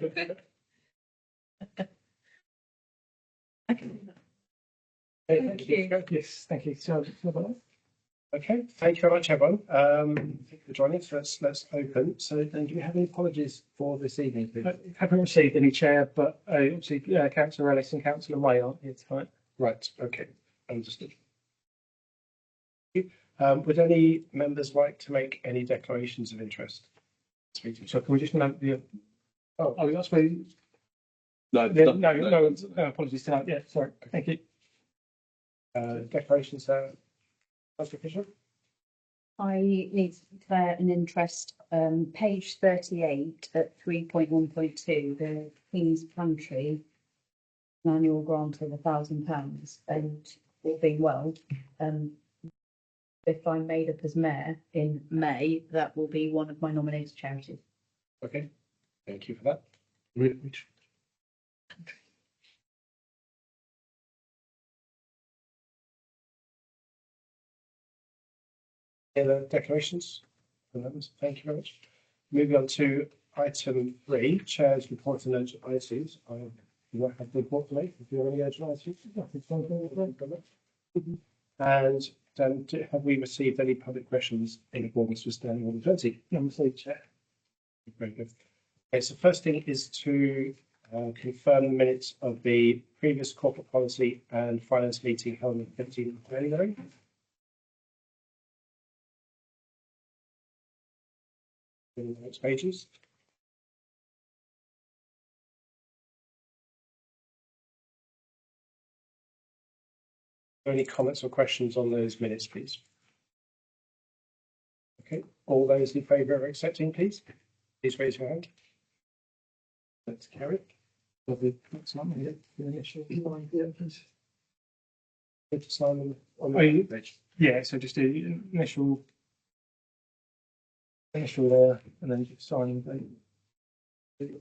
Thank you. Yes, thank you. So, Okay, thank you very much, everyone. Thank you for joining. So let's open. So then, do you have any apologies for this evening, please? haven't received any, Chair, but obviously Councillor Ellis and Councillor May aren't here tonight. Right. Okay. Understood. Would any members like to make any declarations of interest? So can we just note the? Oh, that's where. No, No, apologies tonight. Yeah, sorry. Thank you. Declarations, Councillor Fisher? I need to declare an interest, page 38 at 3.1.2, the Queen's Pantry, an annual grant of £1,000, and all being well, if I'm made up as mayor in May, that will be one of my nominated charities. Okay, thank you for that. Which? Any other declarations? Thank you very much. Moving on to item 3, Chair's report and urgent items. I do not have the report to make. If you have any urgent items, and have we received any public questions in accordance with Standing Order 20? Number 3, Chair. Very good. Okay, so first thing is to confirm the minutes of the previous corporate policy and finance meeting held on the 15th of January. In the next pages. Are there any comments or questions on those minutes, please? Okay, all those in favour of accepting, please raise your hand. Let's carry. That's not me. The initial. Yeah, please. Good to sign on the page. Yeah, so just the initial there, and then just sign. The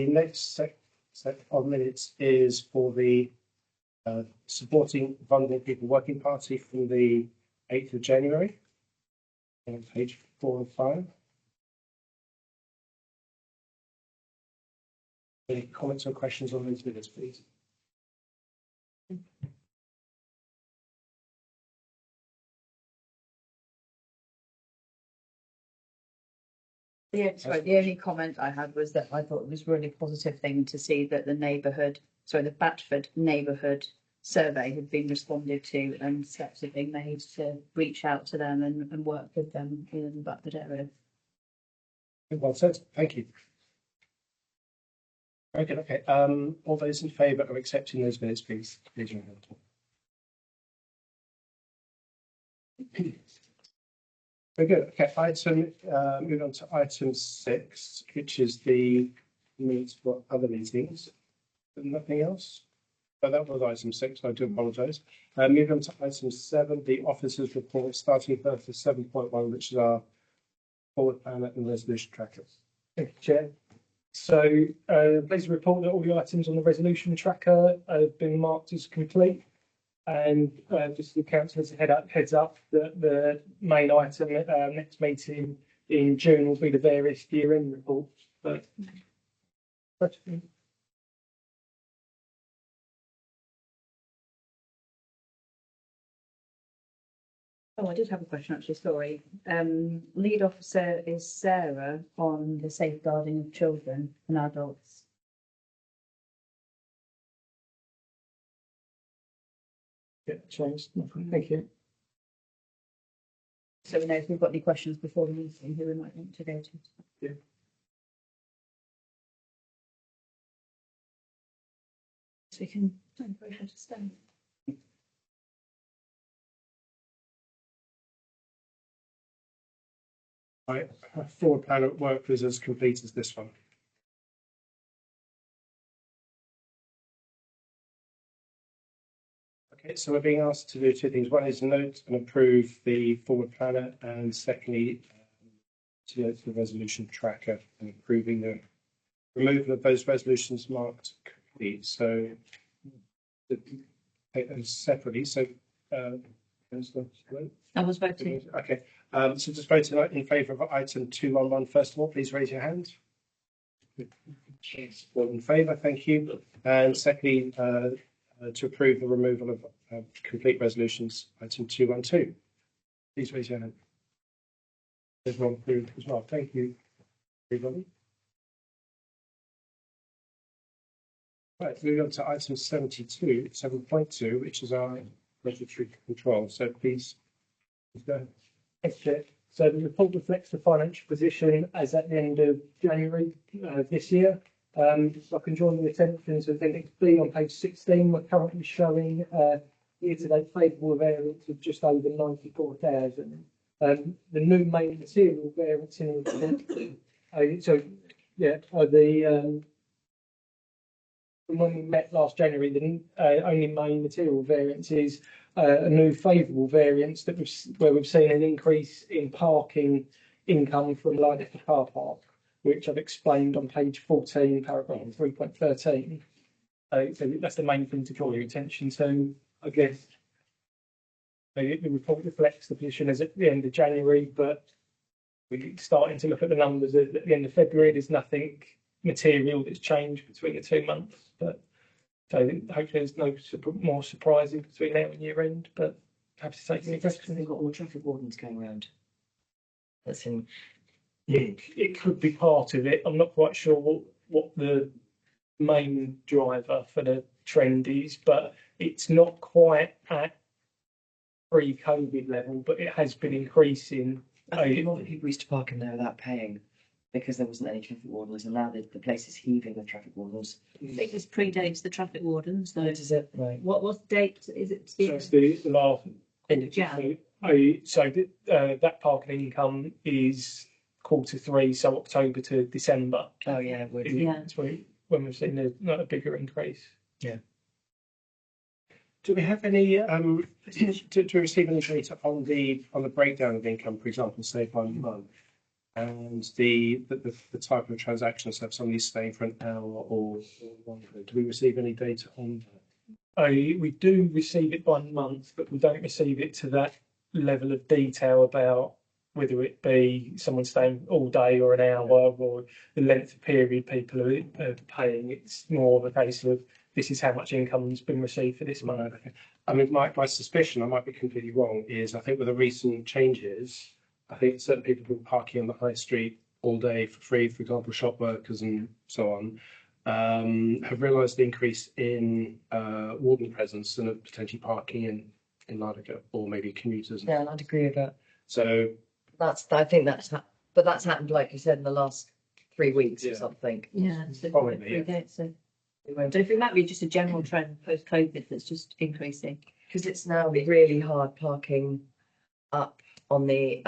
next set of minutes is for the supporting vulnerable people working party from the 8th of January. On page 4 and 5. Any comments or questions on those minutes, please? Yeah, sorry, the only comment I had was that I thought it was a really positive thing to see that the Batchford neighbourhood survey had been responded to and steps have been made to reach out to them and work with them in the Batchford area. Well said, thank you. Very good, okay. All those in favour of accepting those minutes, please raise your hand. Very good, okay. Moving on to item 6, which is the minutes for other meetings. Nothing else? But that was item 6, I do apologise. Moving on to item 7, the officers' report, starting first with 7.1, which is our forward planner and resolution trackers. Thank you, Chair. So, please report that all the items on the resolution tracker have been marked as complete. And just the councillors heads up that the main item next meeting in June will be the various year-end reports. But Oh, I did have a question actually, sorry. Lead officer is Sarah on the safeguarding of children and adults. yeah, changed. Thank you. So we know if we've got any questions before the meeting, who we might want to go to. Yeah. So we can don't worry how to stand. Right, forward planner at work was as complete as this one. Okay, so we're being asked to do 2 things. One is note and approve the forward planner, and secondly, to go to the resolution tracker and approving the removal of those resolutions marked complete. So take those separately, so, there's the vote. I was voting. Okay, so just voting in favour of item 211 first of all, please raise your hand. All in favour, thank you. And secondly, to approve the removal of complete resolutions, item 212. Please raise your hand. Everyone approved as well. Thank you, everybody. Right, moving on to item 72, 7.2, which is our regulatory control. So please go ahead. Thanks, Chair. So the report reflects the financial position as at the end of January this year. So I can join the attention to Appendix B on page 16. We're currently showing year-to-date favourable variance of just over 94,000. The new main material variance in the from when we met last January, the only main material variance is a new favourable variance where we've seen an increase in parking income from Lydecka Car Park, which I've explained on page 14, paragraph 3.13. So that's the main thing to draw your attention to. I guess the report reflects the position as at the end of January, but we're starting to look at the numbers at the end of February. There's nothing material that's changed between the 2 months, but so hopefully there's no more surprises between now and year end. But happy to take any questions. They've got more traffic wardens going around. That's in. It could be part of it. I'm not quite sure what the main driver for the trend is, but it's not quite at pre-COVID level, but it has been increasing. I think a lot of people used to park in there without paying because there wasn't any traffic wardens, and now the place is heaving with traffic wardens. I think this predates the traffic wardens, though. This is it, right? What date is it? So it's the last End of Jan. that parking income is Q3, so October to December. Oh yeah, it would. Yeah. That's when we've seen a bigger increase. Do we have any, do we receive any data on the breakdown of income, for example, say by month? And the type of transaction, so if somebody's staying for an hour or longer, do we receive any data on that? We do receive it by month, but we don't receive it to that level of detail about whether it be someone staying all day or an hour or the length of period people are paying. It's more of a case of this is how much income's been received for this month. Right, okay. I mean, my suspicion, I might be completely wrong, is I think with the recent changes, I think certain people who are parking on the high street all day for free, for example, shop workers and so on, have realised the increase in warden presence and potentially parking in Lydecka, or maybe commuters. Yeah, I'd agree with that. So I think but that's happened, like you said, in the last 3 weeks or Yeah. something. Yeah, so Probably, it yeah. predates, so. It won't, So if it might be just a general trend post-COVID that's just increasing. because it's now really hard parking up on the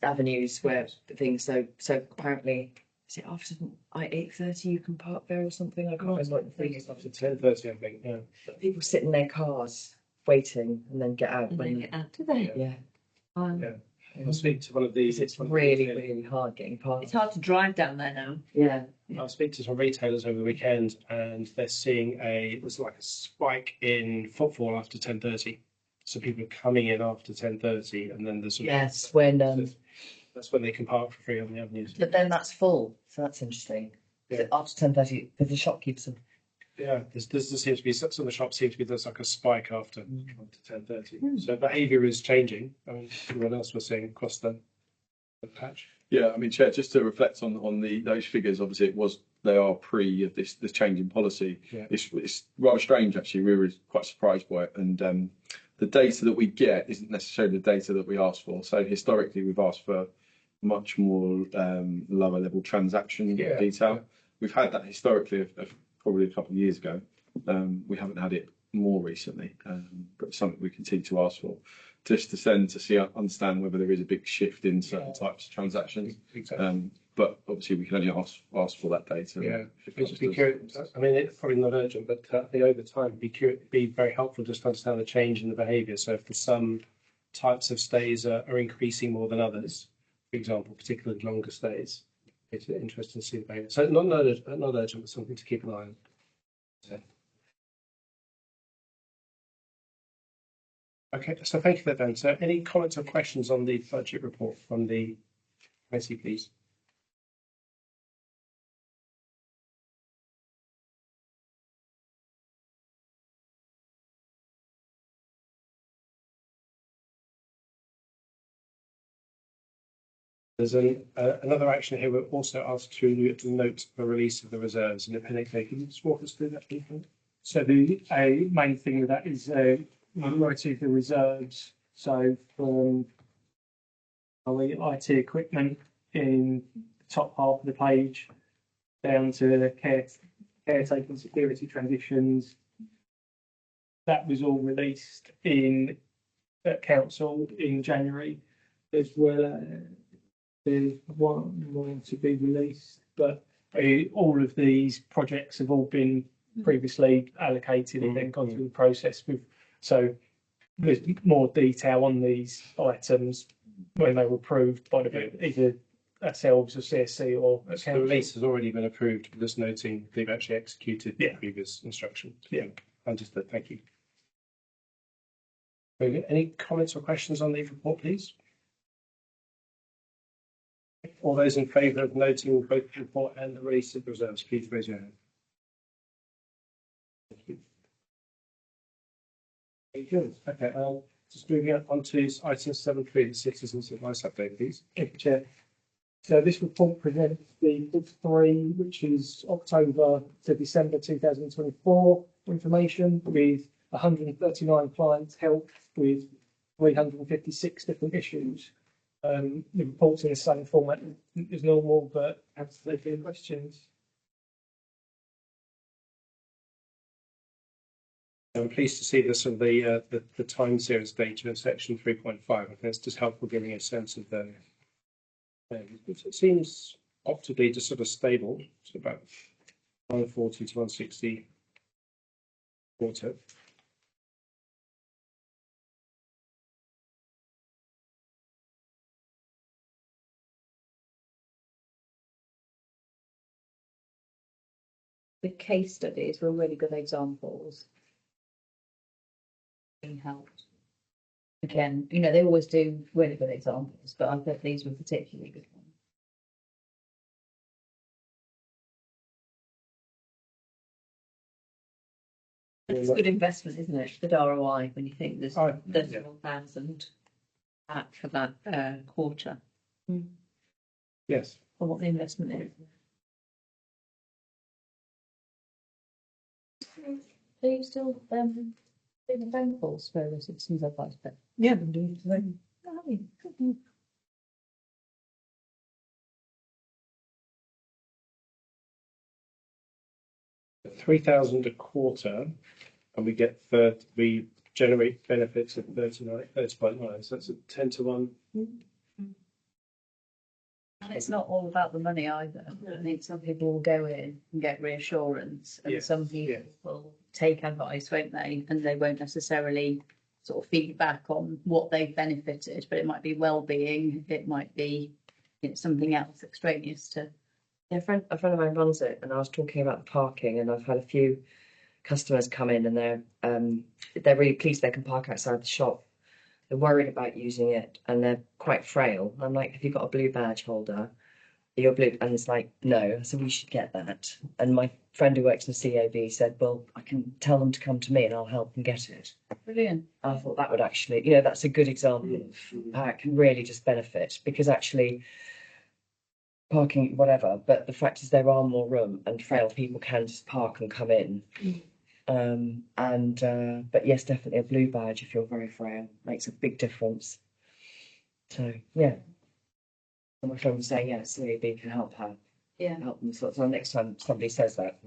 avenues where the things. So apparently, is it after 8:30 you can park there or something? I can't remember what the thing is. up to 10:30, I think, yeah. People sit in their cars waiting and then get out And when then get out, do they? yeah. Yeah. I'll speak to one of these. It's really hard getting past. It's hard to drive down there now. Yeah. I'll speak to some retailers over the weekend, and they're seeing there's like a spike in footfall after 10:30. So people are coming in after 10:30, and then there's Yes, when that's when they can park for free on the avenues. but then that's full, so that's interesting. Yeah. After 10:30, because the shopkeepers are. Yeah, there seems to be some of the shops seem to be there's like a spike after 10:30. So behaviour is changing. I mean, what else we're seeing across the patch? Yeah, I mean, Chair, just to reflect on those figures, obviously they are pre of this change in policy. Yeah. It's rather strange actually. We were quite surprised by it, and the data that we get isn't necessarily the data that we asked for. So historically, we've asked for much more lower level transaction detail. Yeah. We've had that historically of probably a couple of years ago. We haven't had it more recently, but something we continue to ask for, just to understand whether there is a big shift in certain types of transactions. Exactly. But obviously, we can only ask for that data. Yeah, just be curious. I mean, it's probably not urgent, but I think over time, be very helpful just to understand the change in the behaviour. So if there's some types of stays are increasing more than others, for example, particularly longer stays, it's interesting to see the behaviour. So not urgent, but something to keep an eye on. Okay, so thank you for that, Dan. So any comments or questions on the budget report from the committee, please? There's another action here. We're also asked to note the release of the reserves in Appendix A. Can you just walk us through that, please? So the main thing with that is minority of the reserves. So from our IT equipment in the top half of the page down to the caretaking security transitions. That was all released in at council in January, as well as there's one more to be released, but all of these projects have all been previously allocated and then gone through the process with, so there's more detail on these items when they were approved by either ourselves or CSC or The council. release has already been approved, just noting they've actually executed the Yeah. previous instructions. Yeah. Understood, thank you. Very good. Any comments or questions on the report, please? All those in favour of noting both the report and the release of reserves, please raise your hand. Thank you. Very good. Okay, just moving on to item 7.3, the citizens advice update, please. Thank you, Chair. So this report presents the quarter three, which is October to December 2024 information with 139 clients helped with 356 different issues. The report's in the same format as normal, but absolutely questions. I'm pleased to see this of the time series data in section 3.5. I think it's just helpful giving a sense of the. It seems optically just sort of stable. It's about 140 to 160 quarter. The case studies were really good examples. Being helped. Again, you know, they always do really good examples, but I thought these were particularly good ones. It's good investment, isn't it? Good ROI when you think there's Oh, yeah. 31,000 back for that quarter. Yes. For what the investment is. Are you still doing phone calls for the citizens advice? But Yeah, I'm doing today. oh, 3,000 a quarter, and we generate benefits of 30.9. So that's a 10 to 1. and it's not all about the money either. I think some people will go in and get reassurance, and Yeah, some people yeah. will take advice, won't they? And they won't necessarily sort of feedback on what they've benefited, but it might be well-being, it might be something else extraneous to. Yeah, a friend of mine runs it, and I was talking about the parking, and I've had a few customers come in, and they're really pleased they can park outside the shop. They're worried about using it, and they're quite frail. I'm like, have you got a blue badge holder? Your blue, and it's like, no. So we should get that. And my friend who works in the CAB said, well, I can tell them to come to me, and I'll help them get it. Brilliant. I thought that would actually, that's a good example of how it can really just benefit, because actually parking, whatever, but the fact is there are more room and frail people can just park and come in. But yes, definitely a blue badge if you're very frail makes a big difference. So yeah. And my friend was saying, yeah, CAB can help her, Yeah. help them. So next time somebody says that,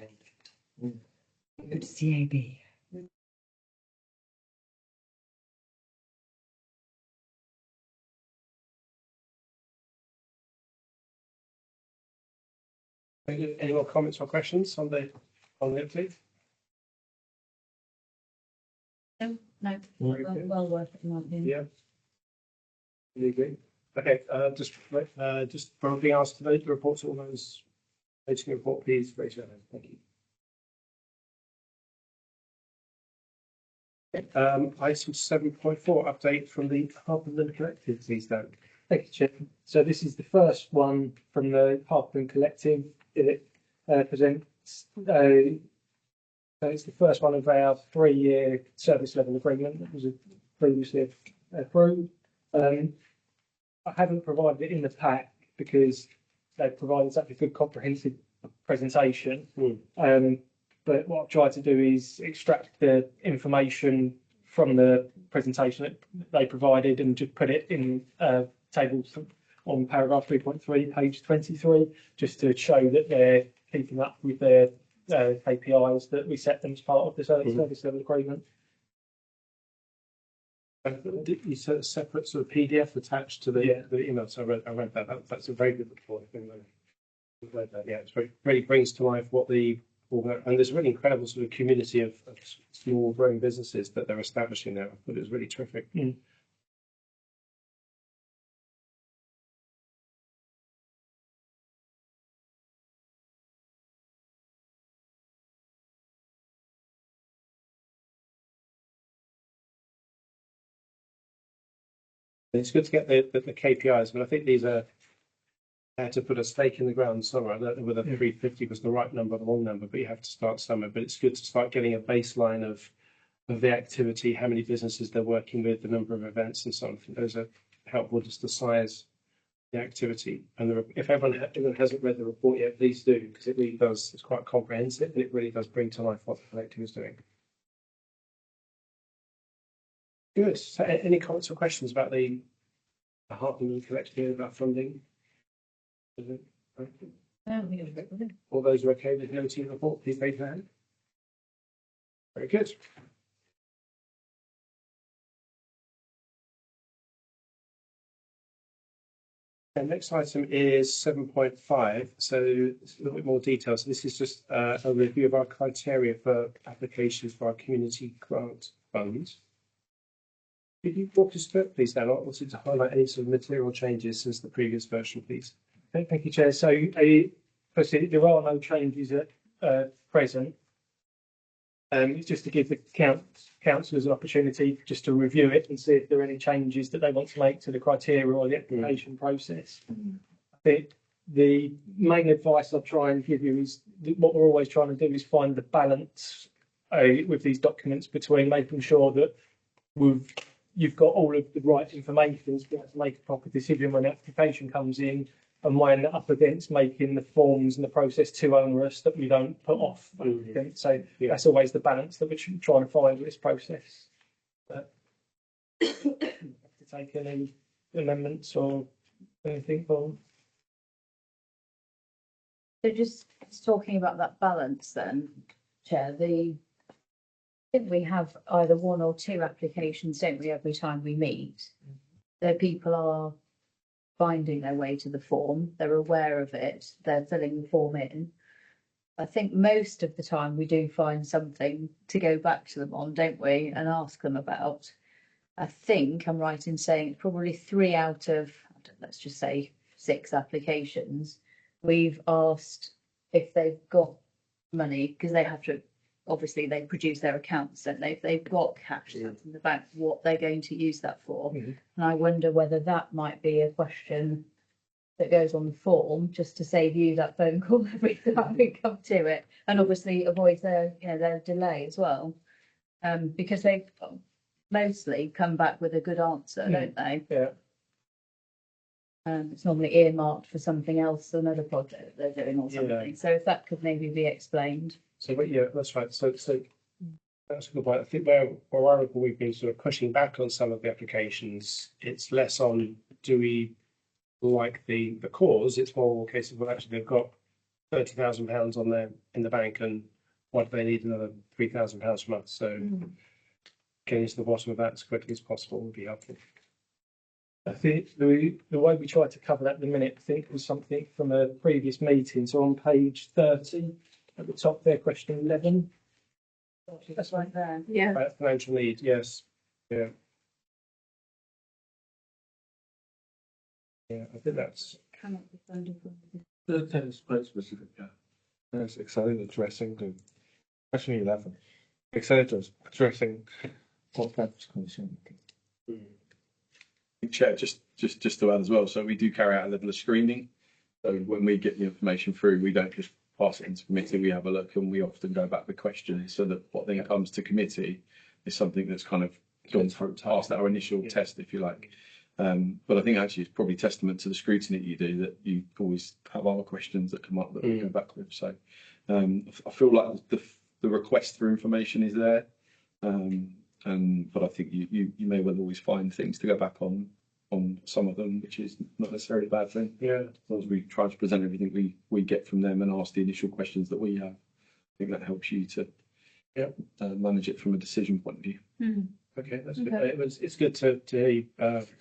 go to CAB. Any more comments or questions on the update? No, Very good. well worth it, in my opinion. Yeah. You agree? Okay, just for being asked to vote the report, all those voting the report, please raise your hand. Thank you. Item 7.4, update from the Harpenland Collective, please, Dan. Thank you, Chair. So this is the first one from the Harpen Collective. It presents, so it's the first one of our 3-year service level agreement that was previously approved. I haven't provided it in the pack because they've provided such a good comprehensive presentation. But what I've tried to do is extract the information from the presentation that they provided and just put it in tables on paragraph 3.3, page 23, just to show that they're keeping up with their KPIs that we set them as part of the service level agreement. You said a separate sort of PDF attached to the, Yeah. the email, so I read that. That's a very good report. I've read that. Yeah, it's really brings to life what and there's a really incredible sort of community of small growing businesses that they're establishing now. But it was really terrific. It's good to get the KPIs, but I think these are to put a stake in the ground somewhere. I don't know whether 350 was the right number or the wrong number, but you have to start somewhere. But it's good to start getting a baseline of the activity, how many businesses they're working with, the number of events and so on. I think those are helpful just to size the activity. And if everyone hasn't read the report yet, please do, because it really does, it's quite comprehensive and it really does bring to life what the collective is doing. Good. So any comments or questions about the Harpenland Collective, about funding? All those who are okay with noting the report, please raise your hand. Very good. And next item is 7.5. So it's a little bit more detail. So this is just a review of our criteria for applications for our community grant funds. Could you walk us through it, please, Dan? I wanted to highlight any sort of material changes since the previous version, please. Thank you, Chair. So, firstly, there are no changes at present. It's just to give the councillors an opportunity just to review it and see if there are any changes that they want to make to the criteria or the application process. I think the main advice I'll try and give you is that what we're always trying to do is find the balance with these documents between making sure that you've got all of the right information to be able to make a proper decision when the application comes in, and when up against making the forms and the process too onerous that we don't put off. So that's always the balance that we're trying to find with this process. But to take any amendments or anything from. So just talking about that balance then, Chair, I think we have either 1 or 2 applications, don't we, every time we meet? The people are finding their way to the form, they're aware of it, they're filling the form in. I think most of the time we do find something to go back to them on, don't we, and ask them about. I think I'm right in saying it's probably 3 out of, let's just say 6 applications. We've asked if they've got money, because they have to, obviously they produce their accounts, don't they? If they've got cash in the bank, what they're going to use that for. And I wonder whether that might be a question that goes on the form, just to save you that phone call every time we come to it, and obviously avoid their delay as well, because they mostly come back with a good answer, don't they? Yeah. It's normally earmarked for something else, another project they're doing or something. Yeah. So if that could maybe be explained. So, but yeah, that's right. So that's a good point. I think where we've been sort of pushing back on some of the applications, it's less on do we like the cause. It's more a case of, well, actually they've got £30,000 in the bank, and what do they need another £3,000 from us? So getting to the bottom of that as quickly as possible would be helpful. I think the way we tried to cover that at the minute, I think, was something from a previous meeting. So on page 30, at the top there, question 11. That's right there. Yeah. Financial need, yes. Yeah. Yeah, I think that's. Cannot be funded. That's quite specific, yeah. Yes, excited addressing the question 11. Excited addressing what that's concerned. Chair, just to add as well, so we do carry out a level of screening. So when we get the information through, we don't just pass it into committee, we have a look and we often go back with questions so that what then comes to committee is something that's kind of gone through past our initial test, if you like. But I think actually it's probably testament to the scrutiny you do that you always have other questions that come up that we go back with. So I feel like the request for information is there. But I think you may well always find things to go back on some of them, which is not necessarily a bad thing. Yeah. As long as we try to present everything we get from them and ask the initial questions that we have, I think that helps you to manage it from a decision point of view. Okay, that's good. Okay. It's good to hear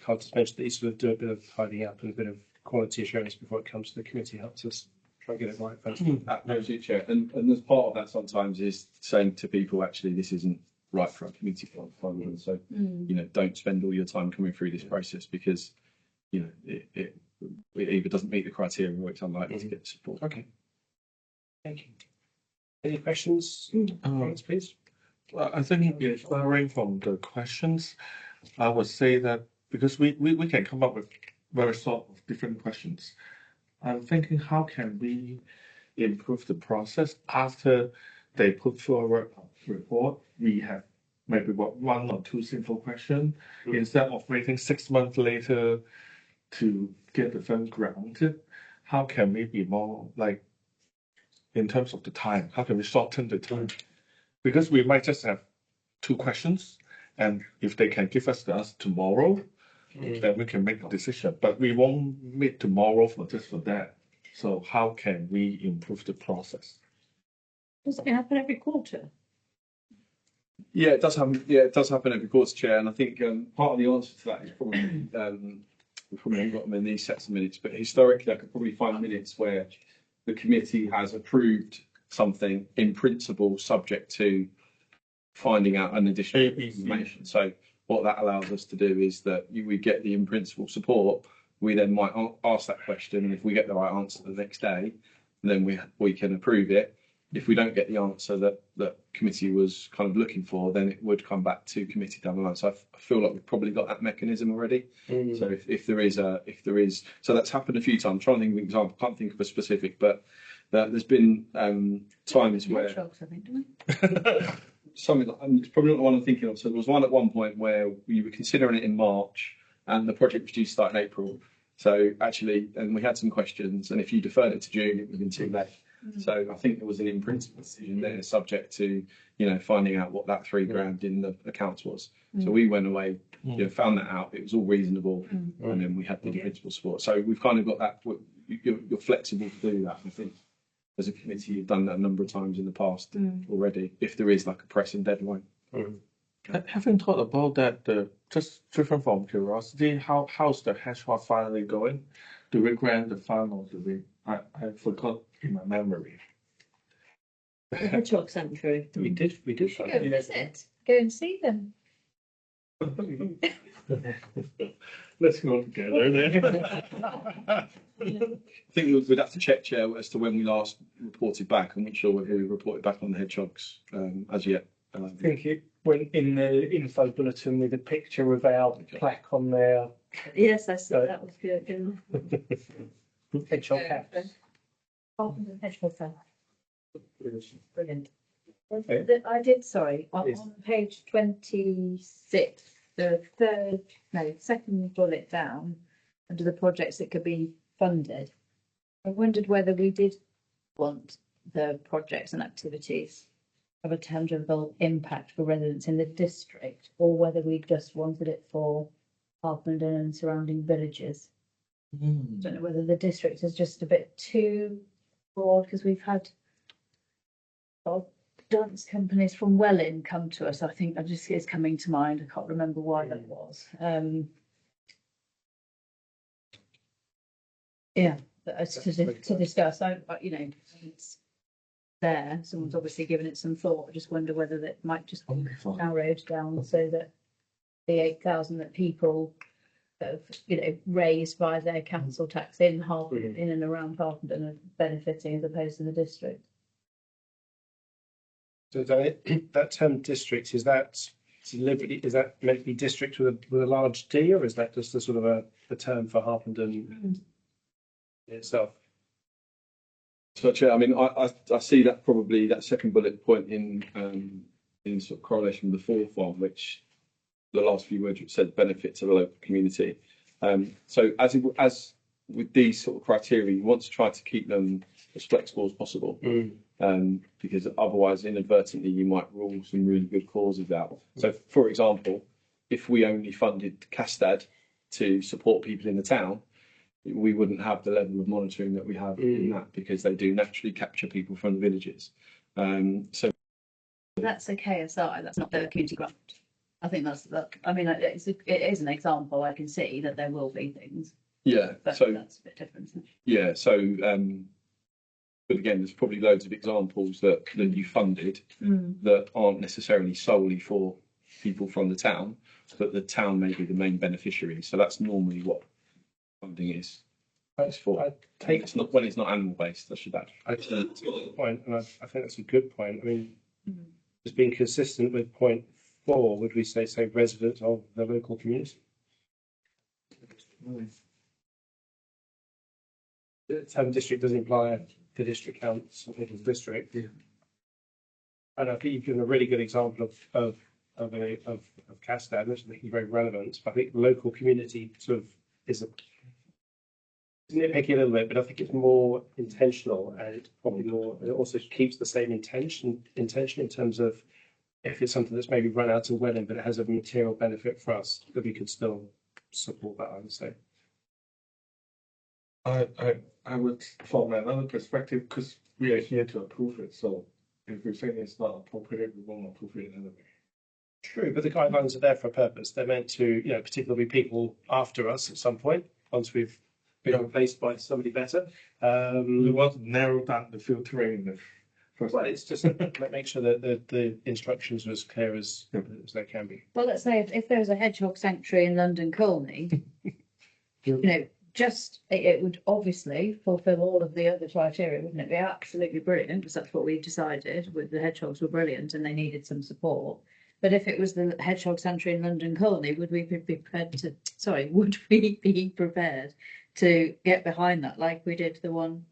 Carl just mention that you sort of do a bit of tidying up and a bit of quality assurance before it comes to the committee. Helps us try and get it right first. Absolutely, Chair. And as part of that sometimes is saying to people, actually, this isn't right for our community fund. And so, you know, don't spend all your time coming through this process because, you know, it either doesn't meet the criteria or it's unlikely to get support. Okay. Thank you. Any questions, comments, please? I think inferring from the questions, I would say that because we can come up with very sort of different questions. I'm thinking how can we improve the process after they put forward a report? We have maybe one or two simple questions instead of waiting 6 months later to get the fund granted. How can we be more like in terms of the time? How can we shorten the time? Because we might just have 2 questions, and if they can give us the answer tomorrow, then we can make a decision. But we won't meet tomorrow for that. So how can we improve the process? Does it happen every quarter? Yeah, it does happen. Yeah, it does happen every quarter, Chair. And I think part of the answer to that is probably we probably haven't got them in these sets of minutes, but historically I could probably find minutes where the committee has approved something in principle subject to finding out an additional information. So what that allows us to do is that we get the in principle support. We then might ask that question, and if we get the right answer the next day, then we can approve it. If we don't get the answer that committee was kind of looking for, then it would come back to committee down the line. So I feel like we've probably got that mechanism already. So if there is, so that's happened a few times. I'm trying to think of an example. Can't think of a specific, but there's been times where Hedgehogs, I think, don't we? something like, and it's probably not the one I'm thinking of. So there was one at one point where we were considering it in March, and the project was due to start in April. So actually, and we had some questions, and if you deferred it to June, it would have been too late. So I think there was an in principle decision there, subject to, you know, finding out what that £3,000 in the accounts was. So we went away, you know, found that out. It was all reasonable, and then we had the in principle support. So we've kind of got that. You're flexible to do that. I think as a committee, you've done that a number of times in the past already. If there is like a pressing deadline. Having thought about that, just driven from curiosity, how's the hedgehog finally going? Do we grant the fund or do we? I forgot in my memory. The hedgehog sanctuary. We did. Go visit. Go and see them. Let's go together then. I think we'd have to check, Chair, as to when we last reported back. I'm not sure whether we reported back on the hedgehogs as yet. I think it went in the info bulletin with a picture of our plaque on there. Yes, I saw that was good. Hedgehog house. Carpenter Hedgehog Fair. Brilliant. Okay. I did, sorry, Yes. on page 26, the second bullet down, under the projects that could be funded. I wondered whether we did want the projects and activities of a tangible impact for residents in the district, or whether we just wanted it for Harpenden and surrounding villages. I don't know whether the district is just a bit too broad, because we've had dance companies from Welling come to us. I think it's coming to mind. I can't remember why that was. Yeah, to discuss. You know, it's there. Someone's obviously given it some thought. I just wonder whether that might just be narrowed down so that the 8,000 that people have, you know, raised by their council tax in and around Harpenden are benefiting as opposed to the district. So that term district, is that deliberately, is that meant to be district with a large D, or is that just a sort of a term for Harpenden itself? So, Chair, I mean, I see that probably that second bullet point in sort of correlation with the fourth one, which the last few words which said benefit to the local community. So as with these sort of criteria, you want to try to keep them as flexible as possible, because otherwise inadvertently you might rule some really good causes out. So, for example, if we only funded Castad to support people in the town, we wouldn't have the level of monitoring that we have in that, because they do naturally capture people from the villages. So That's a KSI, that's not the community grant. I think I mean, it is an example. I can see that there will be things, yeah, but so that's a bit different, isn't it? yeah, so but again, there's probably loads of examples that you funded that aren't necessarily solely for people from the town, but the town may be the main beneficiary. So that's normally what funding is. It's for. I take It's not when it's not animal based. I should add. I take the point, and I think that's a good point. I mean, just being consistent with point 4, would we say resident of the local community? The term district does imply the district counts, I think, as district. Yeah. And I think you've given a really good example of Castad, which I think is very relevant. But I think local community sort of is nitpicky a little bit, but I think it's more intentional, and it's probably more. It also keeps the same intention in terms of if it's something that's maybe run out of Welling, but it has a material benefit for us, that we could still support that, I would say. I would, from another perspective, because we are here to approve it, so if we think it's not appropriate, we won't approve it anyway. True, but the guidelines are there for a purpose. They're meant to, particularly people after us at some point, once we've been replaced by somebody better. We want to narrow down the filtering. Well, it's just make sure that the instructions are as clear as they can be. Well, let's say if there was a hedgehog sanctuary in London Colney, it would obviously fulfil all of the other criteria, wouldn't it? Be absolutely brilliant, because that's what we decided. With the hedgehogs were brilliant and they needed some support. But if it was the hedgehog sanctuary in London Colney, would we be prepared to get behind that, like we did the one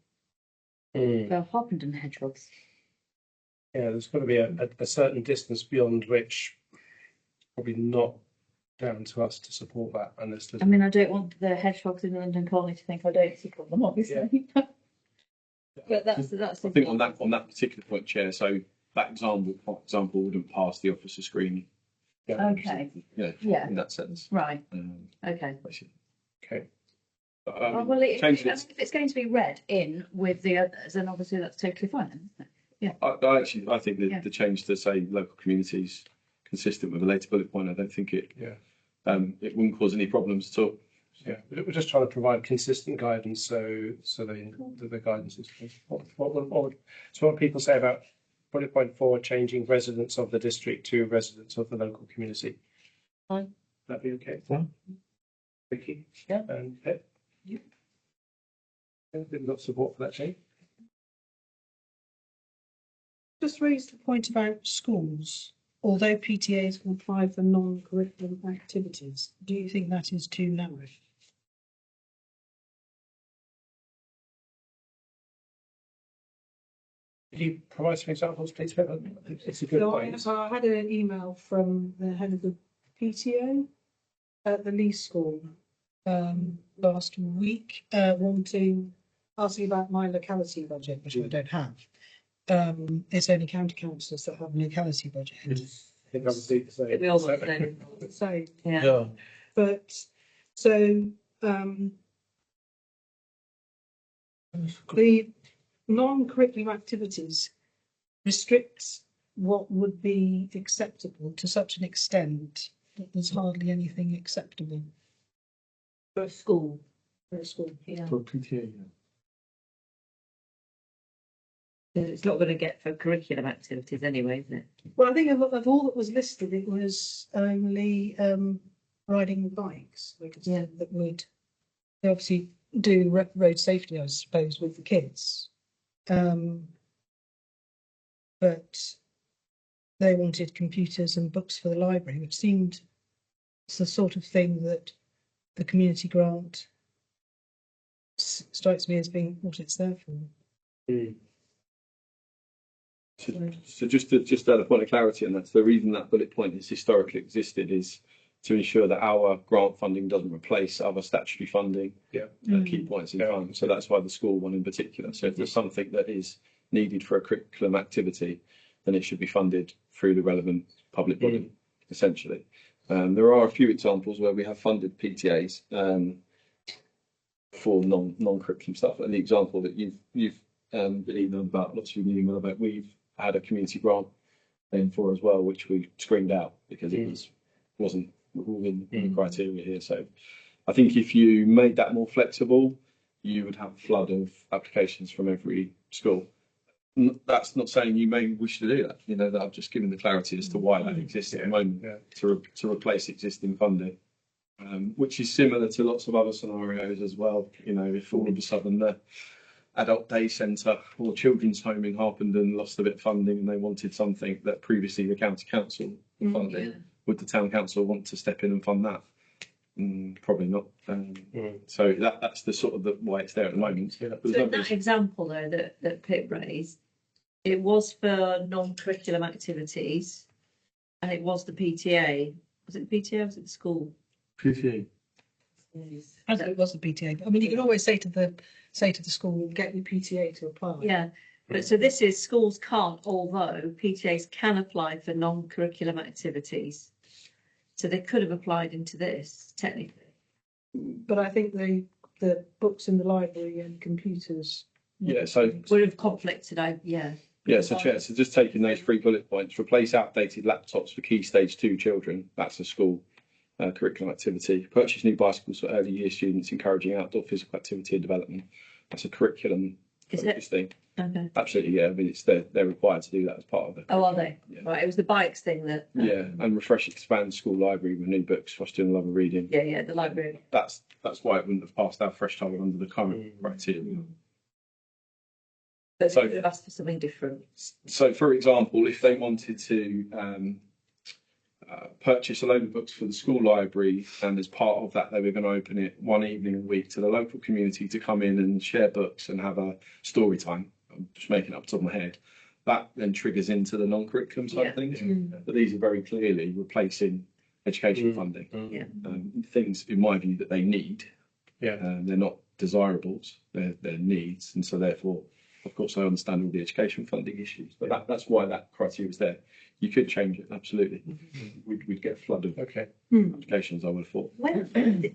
for Harpenden hedgehogs? Yeah, there's got to be a certain distance beyond which probably not down to us to support that, unless there's. I mean, I don't want the hedgehogs in London Colney to think I don't support them, obviously. But that's. I think on that particular point, Chair. So that example wouldn't pass the officer screening. Yeah. Okay. Yeah. In that sense. Right. Okay. Basically. Okay. Well, if it's going to be read in with the others, then obviously that's totally fine, isn't it? Yeah. I think the change to say local communities consistent with the later bullet point, I don't think it it wouldn't cause any problems at all. Yeah, we're just trying to provide consistent guidance, so the guidance is. What people say about bullet point 4, changing residents of the district to residents of the local community. Fine. That'd be okay. Fine. Vicky? Yeah. And Pip? Yeah. We've got support for that change. Just raised the point about schools. Although PTAs can apply for non-curriculum activities, do you think that is too narrow? Could you provide some examples, please, Pip? It's a good point. I had an email from the head of the PTA at the Lee School last week, asking about my locality budget, which I don't have. It's only county councillors that have a locality budget. I think I received the same. We all want to So, yeah. but so the non-curriculum activities restricts what would be acceptable to such an extent that there's hardly anything acceptable For a school. for a school. Yeah. For PTA, It's not going to get for curriculum activities anyway, is it? Well, I think of all that was listed, it was only riding bikes. Yeah. That would, they obviously do road safety, I suppose, with the kids. But they wanted computers and books for the library, which seemed it's the sort of thing that the community grant strikes me as being what it's there for. So just to add a point of clarity, and that's the reason that bullet point has historically existed is to ensure that our grant funding doesn't replace other statutory funding at key points in time. So that's why the school one in particular. So if there's something that is needed for a curriculum activity, then it should be funded through the relevant public body, essentially. There are a few examples where we have funded PTAs for non-curriculum stuff. And the example that you've been emailing about, lots of you email about, we've had a community grant in for as well, which we screened out because it wasn't within the criteria here. So I think if you made that more flexible, you would have a flood of applications from every school. That's not saying you may wish to do that. You know, that I've just given the clarity as to why that exists at the moment to replace existing funding, which is similar to lots of other scenarios as well. You know, if all of a sudden the adult day centre or children's home in Harpenden lost a bit of funding and they wanted something that previously the county council funded, would the town council want to step in and fund that? Probably not. So that's the sort of why it's there at the moment. So in that example though that Pip raised, it was for non-curriculum activities and it was the PTA. Was it the PTA or was it the school? PTA. I thought it was the PTA. I mean, you can always say to the school, get your PTA to apply. Yeah, but so this is schools can't, although PTAs can apply for non-curriculum activities. So they could have applied into this technically. But I think the books in the library and computers. Yeah, so Would have conflicted, so Chair, so just taking those 3 bullet points, replace outdated laptops for Key Stage 2 children. That's a school curriculum activity. Purchase new bicycles for early year students, encouraging outdoor physical activity and development. That's a curriculum focused thing. Okay. Absolutely, yeah. I mean, they're required to do that as part of it. Oh, are they? Yeah. Right, it was the bikes thing that. Yeah, and refresh, expand school library with new books, fostering the love of reading. Yeah, the library. That's why it wouldn't have passed our fresh target under the current criteria. But So- they could have asked for something different. So, for example, if they wanted to purchase a load of books for the school library, and as part of that, they were going to open it one evening a week to the local community to come in and share books and have a story time. I'm just making it up top of my head. That then triggers into the non-curriculum side of things. But these are very clearly replacing education funding. Yeah. Things, in my view, that they need. Yeah. They're not desirables, they're needs. And so therefore, of course, I understand all the education funding issues, but that's why that criteria is there. You could change it, absolutely. We'd get a flood of applications, I would have thought.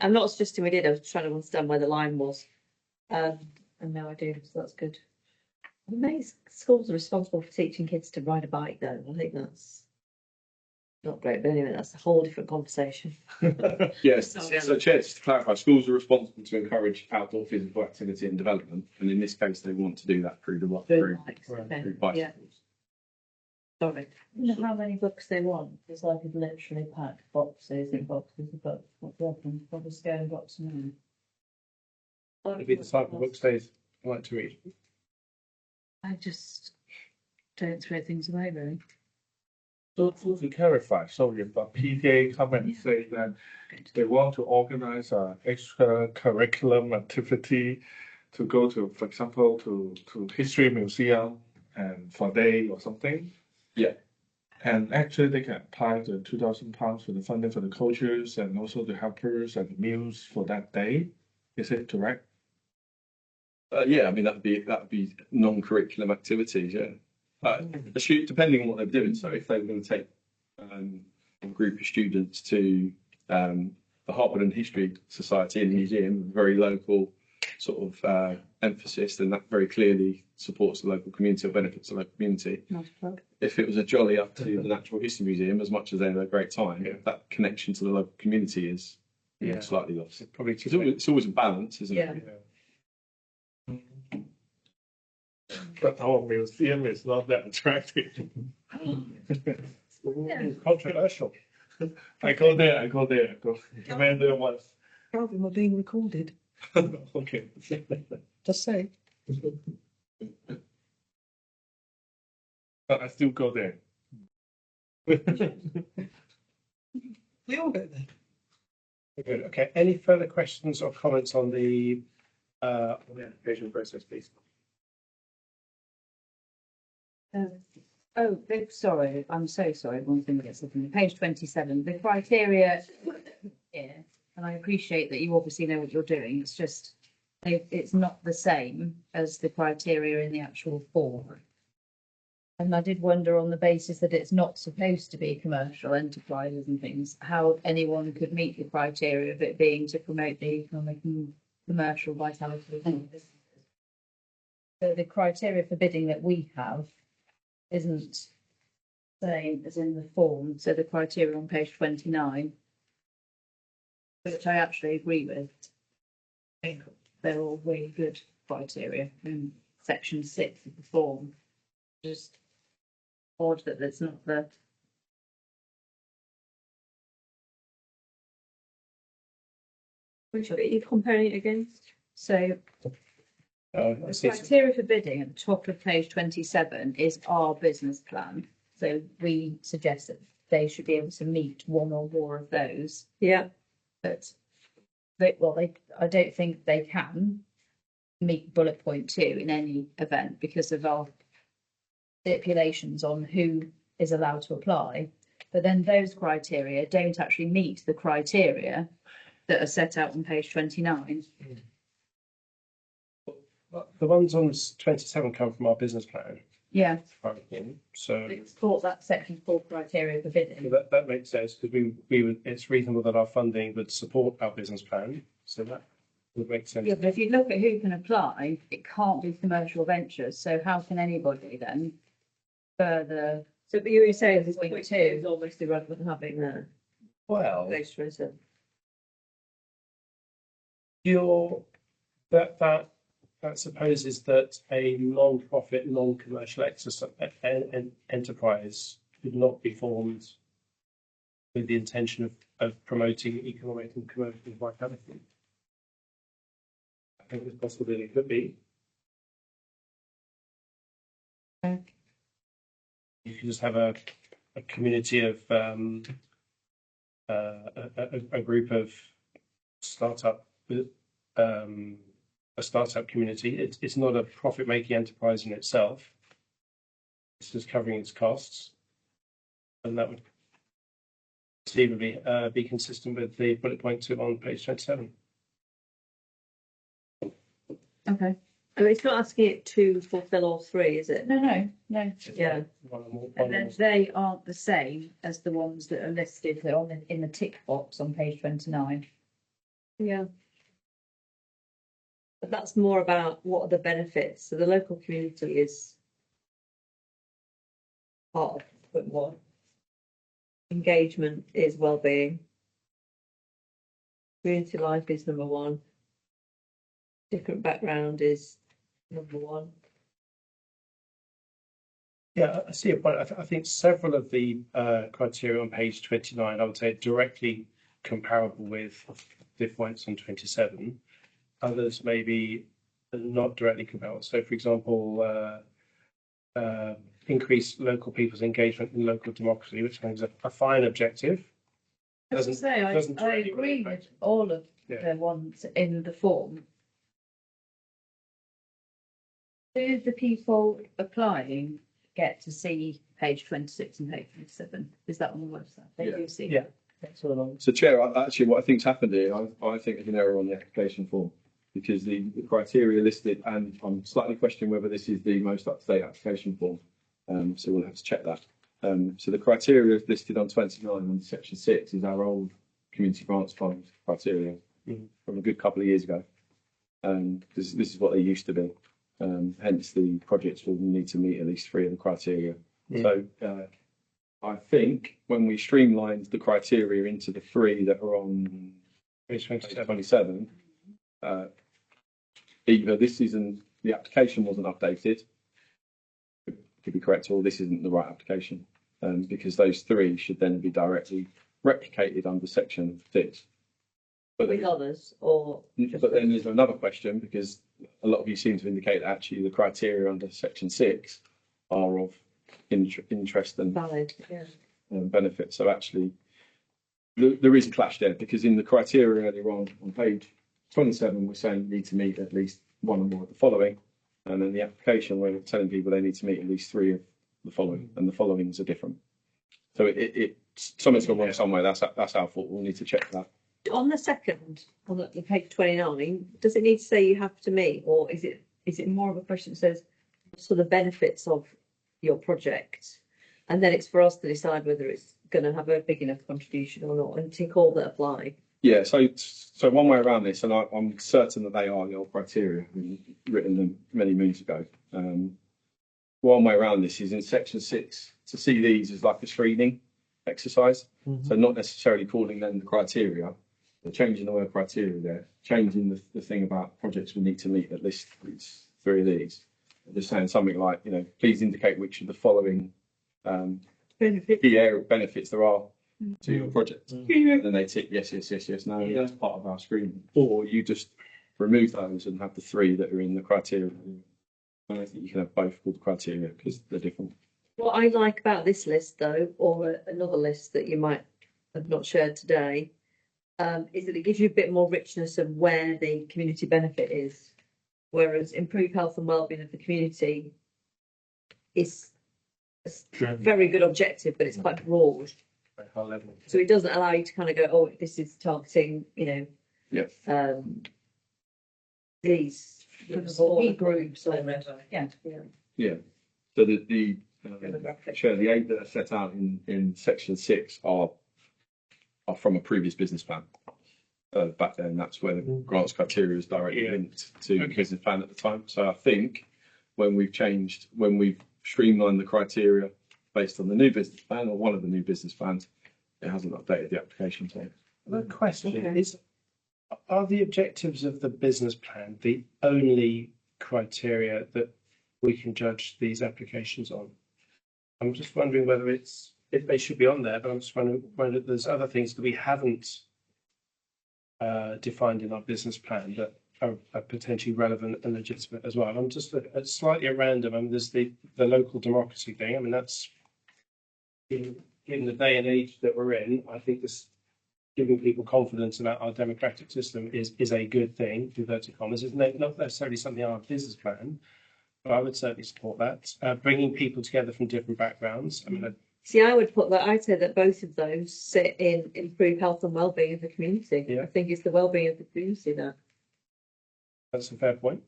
I'm not suggesting we did, I was trying to understand where the line was. And now I do, so that's good. Many schools are responsible for teaching kids to ride a bike though. I think that's not great, but anyway, that's a whole different conversation. Yes, so Chair, just to clarify, schools are responsible to encourage outdoor physical activity and development, and in this case, they want to do that through Bikes, okay. through bicycles. Sorry. You know how many books they want? It's like it's literally packed boxes and boxes of books. What do you reckon? Probably scaling books now. It'd be the type of books they like to read. I just don't throw things away, really. So to clarify, so if a PTA come and say that they want to organize a extra curriculum activity to go to, for example, to history museum and for a day or something. Yeah. And actually they can apply the £2,000 for the funding for the coaches and also the helpers and the meals for that day. Is it correct? Yeah, I mean, that would be non-curriculum activities, yeah. Depending on what they're doing. So if they were going to take a group of students to the Harpenden History Society and Museum, very local sort of emphasis, then that very clearly supports the local community or benefits the local community. Not a plug. If it was a jolly up to the Natural History Museum, as much as they had a great time, that connection to the local community is slightly lost. Probably It's always a balance, isn't it? But our museum is not that attractive. controversial. I go there. Went there once. Calvin, we're being recorded. Okay. Just say. But I still go there. We all go there. Good. Okay. Any further questions or comments on the application process, please? Oh, sorry, I'm so sorry, one thing gets up on page 27, the criteria here, and I appreciate that you obviously know what you're doing, it's just, it's not the same as the criteria in the actual form. And I did wonder, on the basis that it's not supposed to be commercial enterprises and things, how anyone could meet the criteria of it being to promote the economic and commercial vitality of businesses. So the criteria for bidding that we have isn't same as in the form, so the criteria on page 29, which I actually agree with. I think they're all really good criteria in section 6 of the form. Just odd that it's not the. Which are you comparing it against? So I the see. criteria for bidding at the top of page 27 is our business plan. So we suggest that they should be able to meet one or more of those. Yeah. But I don't think they can meet bullet point 2 in any event because of our stipulations on who is allowed to apply. But then those criteria don't actually meet the criteria that are set out on page 29. The ones on 27 come from our business plan. Yeah, So it's thought that section 4 criteria for bidding. that makes sense because it's reasonable that our funding would support our business plan. So that would make sense. Yeah, but if you look at who can apply, it can't be commercial ventures. So how can anybody then further? So but you were saying this Point point 2 is almost irrelevant having the Well, page 27. that supposes that a non-profit, non-commercial enterprise could not be formed with the intention of promoting economic and commercial vitality. I think it's possible that it could be. Okay. You could just have a community of a group of startup a startup community. It's not a profit-making enterprise in itself. It's just covering its costs, and that would conceivably be consistent with the bullet point 2 on page 27. Okay. I mean, it's not asking it to fulfil all three, is it? No. Yeah. And then they aren't the same as the ones that are listed in the tick box on page 29. Yeah. But that's more about what are the benefits. So the local community is part of point 1. Engagement is well-being. Community life is number 1. Different background is number 1. Yeah, I see a point. I think several of the criteria on page 29, I would say, directly comparable with the points on 27. Others may be not directly comparable. So, for example, increase local people's engagement in local democracy, which I think is a fine objective. As I say, I directly agree relate. with all of Yeah. the ones in the form. Do the people applying get to see page 26 and page 27? Is that on the website? They Yeah. do see. Yeah. That's all along. So, Chair, actually, what I think's happened here, I think there's an error on the application form because the criteria listed, and I'm slightly questioning whether this is the most up-to-date application form. So we'll have to check that. So the criteria listed on 29 and section 6 is our old community grants fund criteria from a good couple of years ago. This is what they used to be. Hence, the projects will need to meet at least 3 of the criteria. So I think when we streamlined the criteria into the 3 that are on Page 27. 27, either this isn't, the application wasn't updated, could be correct, or this isn't the right application, because those 3 should then be directly replicated under section 6. But With others or just but then there's another question, because a lot of you seem to indicate that actually the criteria under section 6 are of interest and valid? Yeah. benefit. So actually, there is a clash there because in the criteria earlier on page 27, we're saying you need to meet at least one or more of the following. And then the application, we're telling people they need to meet at least 3 of the following, and the followings are different. So something's gone wrong somewhere. That's our fault. We'll need to check that. On the second, on the page 29, does it need to say you have to meet, or is it more of a question that says, what's the benefits of your project? And then it's for us to decide whether it's going to have a big enough contribution or not, and tick all that apply. Yeah, so one way around this, and I'm certain that they are the old criteria. We've written them many moons ago. One way around this is in section 6 to see these as like a screening exercise. So not necessarily calling them the criteria, but changing the word criteria there, changing the thing about projects we need to meet at least 3 of these. Just saying something like, please indicate which of the following key area benefits there are to your project. Then they tick yes, no, that's part of our screening. Or you just remove those and have the 3 that are in the criteria. I don't think you can have both called criteria because they're different. What I like about this list, though, or another list that you might have not shared today, is that it gives you a bit more richness of where the community benefit is. Whereas improve health and wellbeing of the community is a very good objective, but it's quite broad. Very high level. So it doesn't allow you to kind of go, oh, this is targeting, these key groups or whatever. Yeah. So the 8 that are set out in section 6 are from a previous business plan. Back then, that's where the grants criteria is directly linked to the business plan at the time. So I think when we've streamlined the criteria based on the new business plan or one of the new business plans, it hasn't updated the application. So the question is, are the objectives of the business plan the only criteria that we can judge these applications on? I'm just wondering if they should be on there, but I'm just wondering whether there's other things that we haven't defined in our business plan that are potentially relevant and legitimate as well. I'm just slightly at random. I mean, there's the local democracy thing. I mean, that's in the day and age that we're in. I think this giving people confidence about our democratic system is a good thing. Inverted commas, it's not necessarily something on our business plan, but I would certainly support that. Bringing people together from different backgrounds. I mean, See, I'd say that both of those sit in improve health and wellbeing of the community. Yeah. I think it's the wellbeing of the community that. That's a fair point.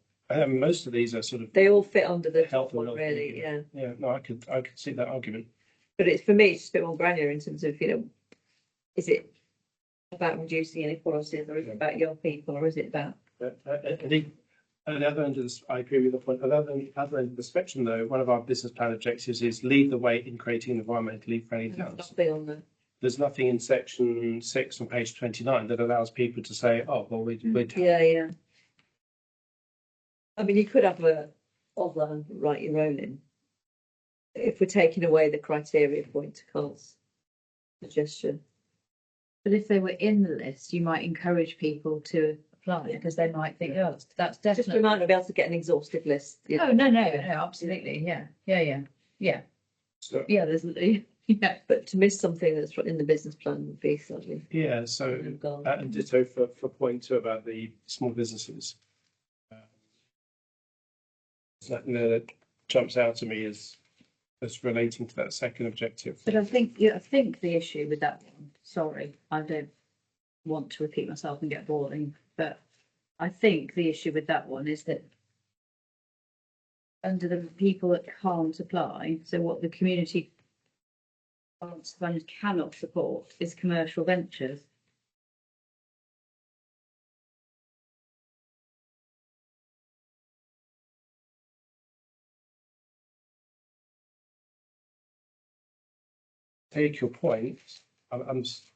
Most of these are sort of. They all fit under the Health top one, and really, yeah. Yeah, no, I could see that argument. But it's, for me, it's just a bit more granular in terms of, is it about reducing inequalities, or is it about your people, or is it about? At the other end of this, I agree with the point. At the other end of the spectrum, though, one of our business plan objectives is lead the way in creating environmentally friendly towns. Nothing on there. There's nothing in section 6 on page 29 that allows people to say, "Oh, well, we're Yeah. I mean, you could have a other write your own in. If we're taking away the criteria point to Carl's suggestion. But if they were in the list, you might encourage people to apply because they might think, oh, that's Just definitely. we might not be able to get an exhaustive list. Oh, no, absolutely. Yeah. So, Yeah, there's, yeah. But to miss something that's in the business plan would be slightly. yeah, so gone. and ditto for point 2 about the small businesses. Something that jumps out to me as relating to that second objective. But I think the issue with that one, sorry, I don't want to repeat myself and get boring, but I think the issue with that one is that under the people that can't apply, so what the community grants fund cannot support is commercial ventures. Take your point. I'm sort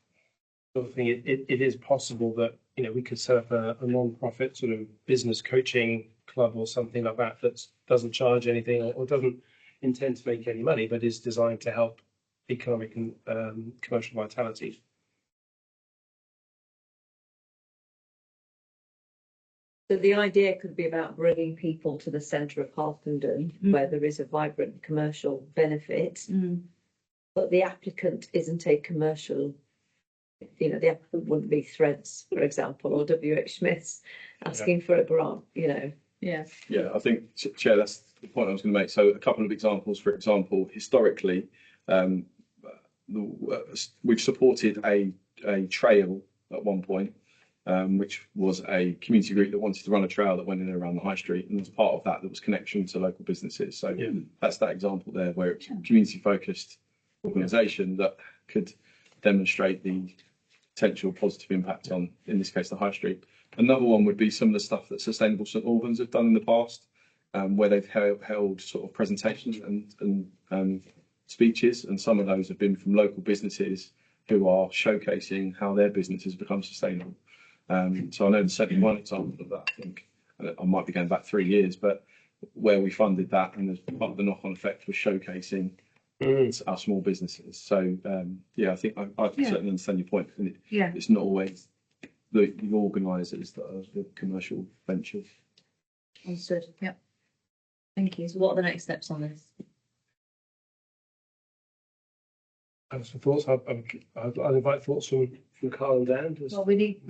of thinking it is possible that we could set up a non-profit sort of business coaching club or something like that that doesn't charge anything or doesn't intend to make any money, but is designed to help economic and commercial vitality. So the idea could be about bringing people to the centre of Harpenden, where there is a vibrant commercial benefit. but the applicant isn't a commercial, the applicant wouldn't be Threads, for example, or WH Smiths asking for a grant, Yeah. Yeah, I think, Chair, that's the point I was going to make. So a couple of examples, for example, historically, we've supported a trail at one point, which was a community group that wanted to run a trail that went in around the high street. And as part of that, there was connection to local businesses. So that's that example there where it's a community focused organisation that could demonstrate the potential positive impact on, in this case, the high street. Another one would be some of the stuff that Sustainable St Albans have done in the past, where they've held sort of presentations and speeches, and some of those have been from local businesses who are showcasing how their business has become sustainable. So I know there's certainly one example of that, I think, and I might be going back 3 years, but where we funded that, and as part of the knock-on effect was showcasing our small businesses. So I think I certainly understand your point. And it's not always the organisers that are the commercial ventures. Understood. Yep. Thank you. So what are the next steps on this? I have some thoughts. I'll invite thoughts from Carl and Dan. Well, we need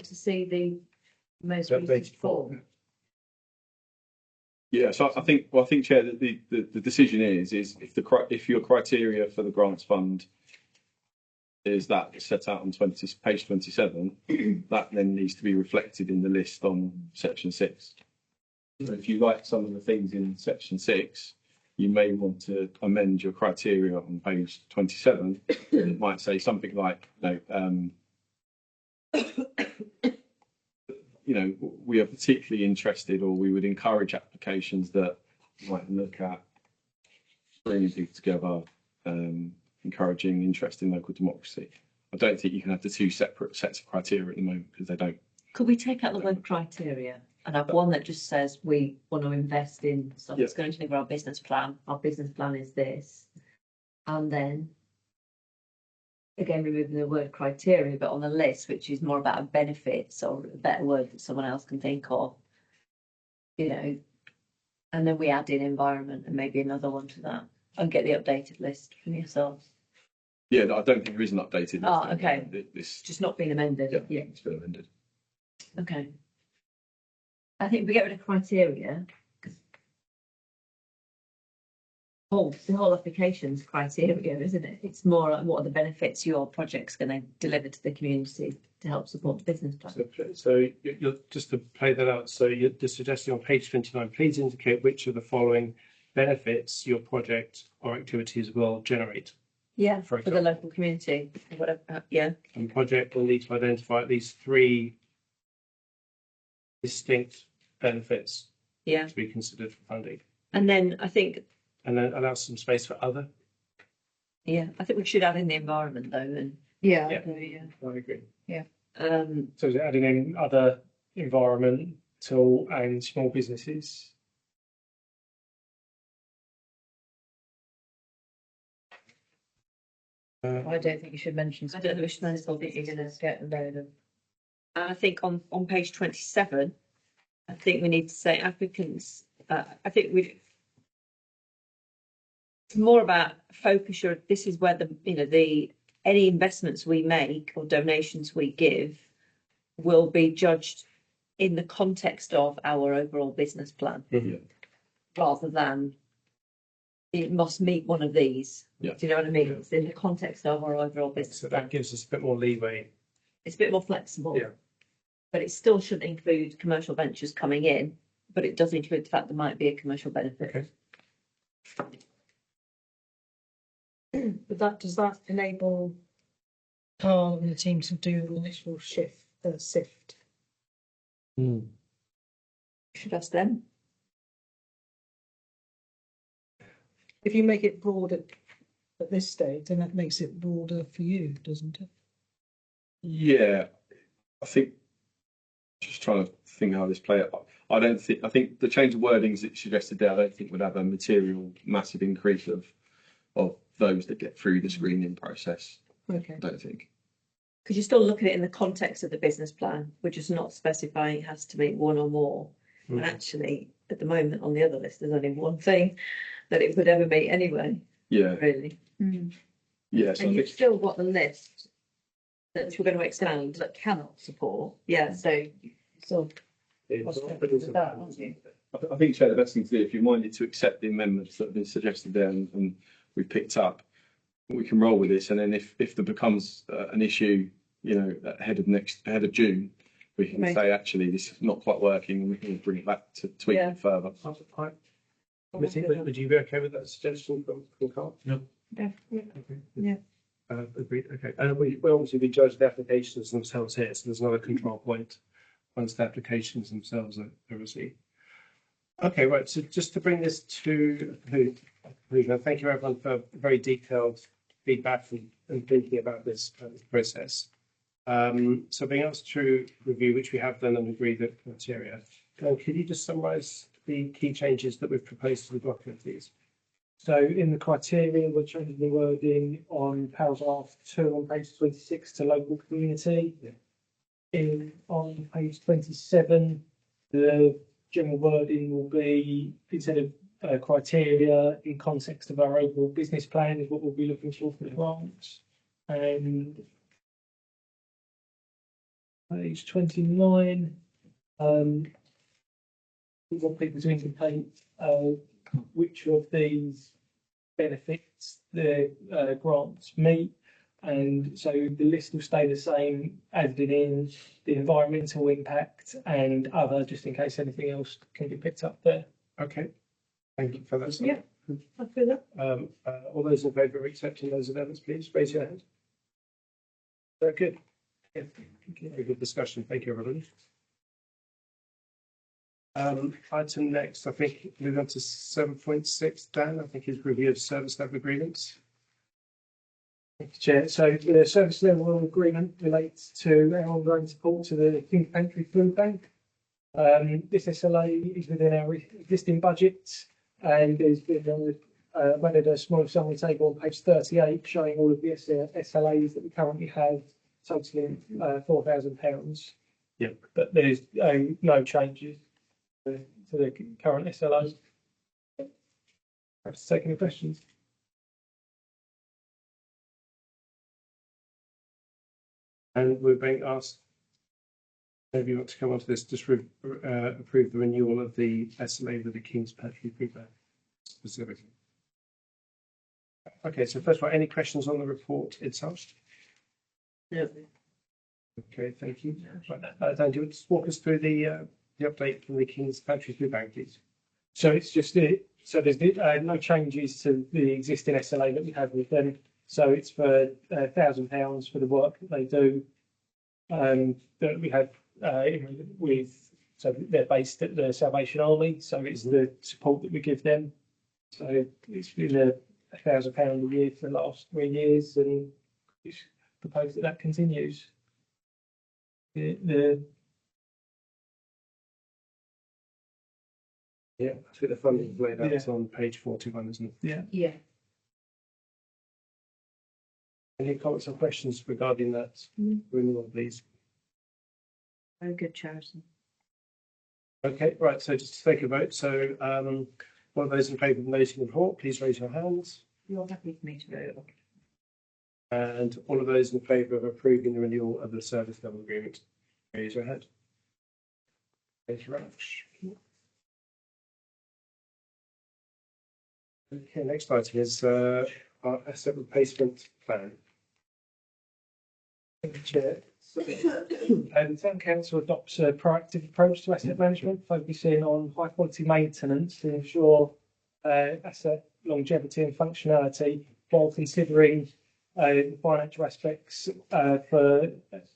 to see the most The recent updated form. Yeah, so I think, Chair, that the decision is if your criteria for the grants fund is that set out on page 27, that then needs to be reflected in the list on section 6. So if you like some of the things in section 6, you may want to amend your criteria on page 27. It might say something like, we are particularly interested, or we would encourage applications that might look at bringing people together, encouraging interest in local democracy. I don't think you can have the two separate sets of criteria at the moment because they don't. Could we take out the word criteria and have one that just says we want to invest in stuff that's going to deliver our business plan? Our business plan is this. And then, again, removing the word criteria, but on the list, which is more about benefits or a better word that someone else can think of, and then we add in environment and maybe another one to that and get the updated list from yourselves. Yeah, I don't think there is an updated list. Oh, okay. This Just not been amended. Yeah, it's been amended. Okay. I think if we get rid of criteria, the whole application's criteria, isn't it? It's more like what are the benefits your project's going to deliver to the community to help support the business plan. So you're just to play that out. So you're suggesting on page 29, please indicate which of the following benefits your project or activities will generate. Yeah, For for the local community, whatever. And project will need to identify at least 3 distinct benefits Yeah. to be considered for funding, And then I think, and then allow some space for other. I think we should add in the environment though, and Yeah. Yeah. I agree, yeah. I agree. So is it adding in other environmental and small businesses? I don't think you should mention. I don't think we should mention something you're going to get a load of. I think on page 27, I think we need to say applicants. I think it's more about focus. This is where any investments we make or donations we give will be judged in the context of our overall business plan, rather than it must meet one of these. Yeah. Do you know what I mean? It's in the context of our overall business So plan. that gives us a bit more leeway. It's a bit more flexible. Yeah. But it still shouldn't include commercial ventures coming in, but it does include the fact there might be a commercial benefit. Okay. But does that enable Carl and the team to do an initial sift? Should ask them. If you make it broader at this stage, then that makes it broader for you, doesn't it? Yeah, I think just trying to think how this play out. I think the change of wordings that you suggested there, I don't think would have a material massive increase of those that get through the screening process. Okay. I don't think. Because you still look at it in the context of the business plan, we're just not specifying it has to meet one or more. And actually, at the moment on the other list, there's only one thing that it would ever meet anyway. Yeah. Really. Yes, I And you've think, still got the list that we're going to expand that cannot support. Yeah, so So, Yeah, what's so I'll that, put into that. aren't you? I think, Chair, the best thing to do, if you're minded to accept the amendments that have been suggested there and we've picked up, we can roll with this. And then if there becomes an issue, you know, ahead of June, we can Right. say, actually, this is not quite working, and we can bring it back to tweak Yeah. it further. Committee, would you be okay with that suggestion from Carl? yeah, Okay. Yeah. Agreed, okay. We obviously we judge the applications themselves here, so there's another control point once the applications themselves are received. Okay, right, so just to bring this to conclusion, thank you everyone for very detailed feedback and thinking about this process. So being asked to review, which we have done and agreed the criteria, could you just summarise the key changes that we've proposed to the document, please? So in the criteria, we're changing the wording on paragraph 2 on page 26 to local community. On page 27, the general wording will be, instead of criteria, in context of our overall business plan is what we'll be looking for the grants. And page 29, we want people to indicate which of these benefits the grants meet. And so the list will stay the same as it is, the environmental impact and other, just in case anything else can be picked up there. Okay, thank you for that. Yeah. I feel that. All those in favour of accepting those amendments, please raise your hand. Very good. Yeah, very good discussion. Thank you, everybody. Item next, I think moving on to 7.6, Dan, I think is review of service level agreements. Thank you, Chair. So the service level agreement relates to our ongoing support to the King's Pantry Food Bank. This SLA is within our existing budget and has been running a small summary table on page 38 showing all of the SLAs that we currently have totaling £4,000. Yeah. But there's no changes to the current SLA. Perhaps take any questions. And we're being asked, maybe you want to come on to this, just approve the renewal of the SLA with the King's Pantry Food Bank specifically. Okay, so first of all, any questions on the report itself? Yeah. Okay, thank you. Right, Dan, do you want to just walk us through the update from the King's Pantry Food Bank, please? So it's just so there's no changes to the existing SLA that we have with them. So it's for £1,000 for the work that they do. That we have with, so they're based at the Salvation Army. So it's the support that we give them. So it's been £1,000 a year for the last 3 years, and it's proposed that continues. Yeah, I think the funding is laid out on page 41, isn't it? Yeah. Any comments or questions regarding that renewal, please? Very good, Charity. Okay, right, so just to take a vote, so all of those in favour of noting the report, please raise your hands. You're happy for me to vote? And all of those in favour of approving the renewal of the service level agreement, raise your hand. Thank you very much. Okay, next item is our asset replacement plan. Thank you, Chair. So, the Town Council adopts a proactive approach to asset management, focusing on high quality maintenance to ensure asset longevity and functionality, while considering the financial aspects for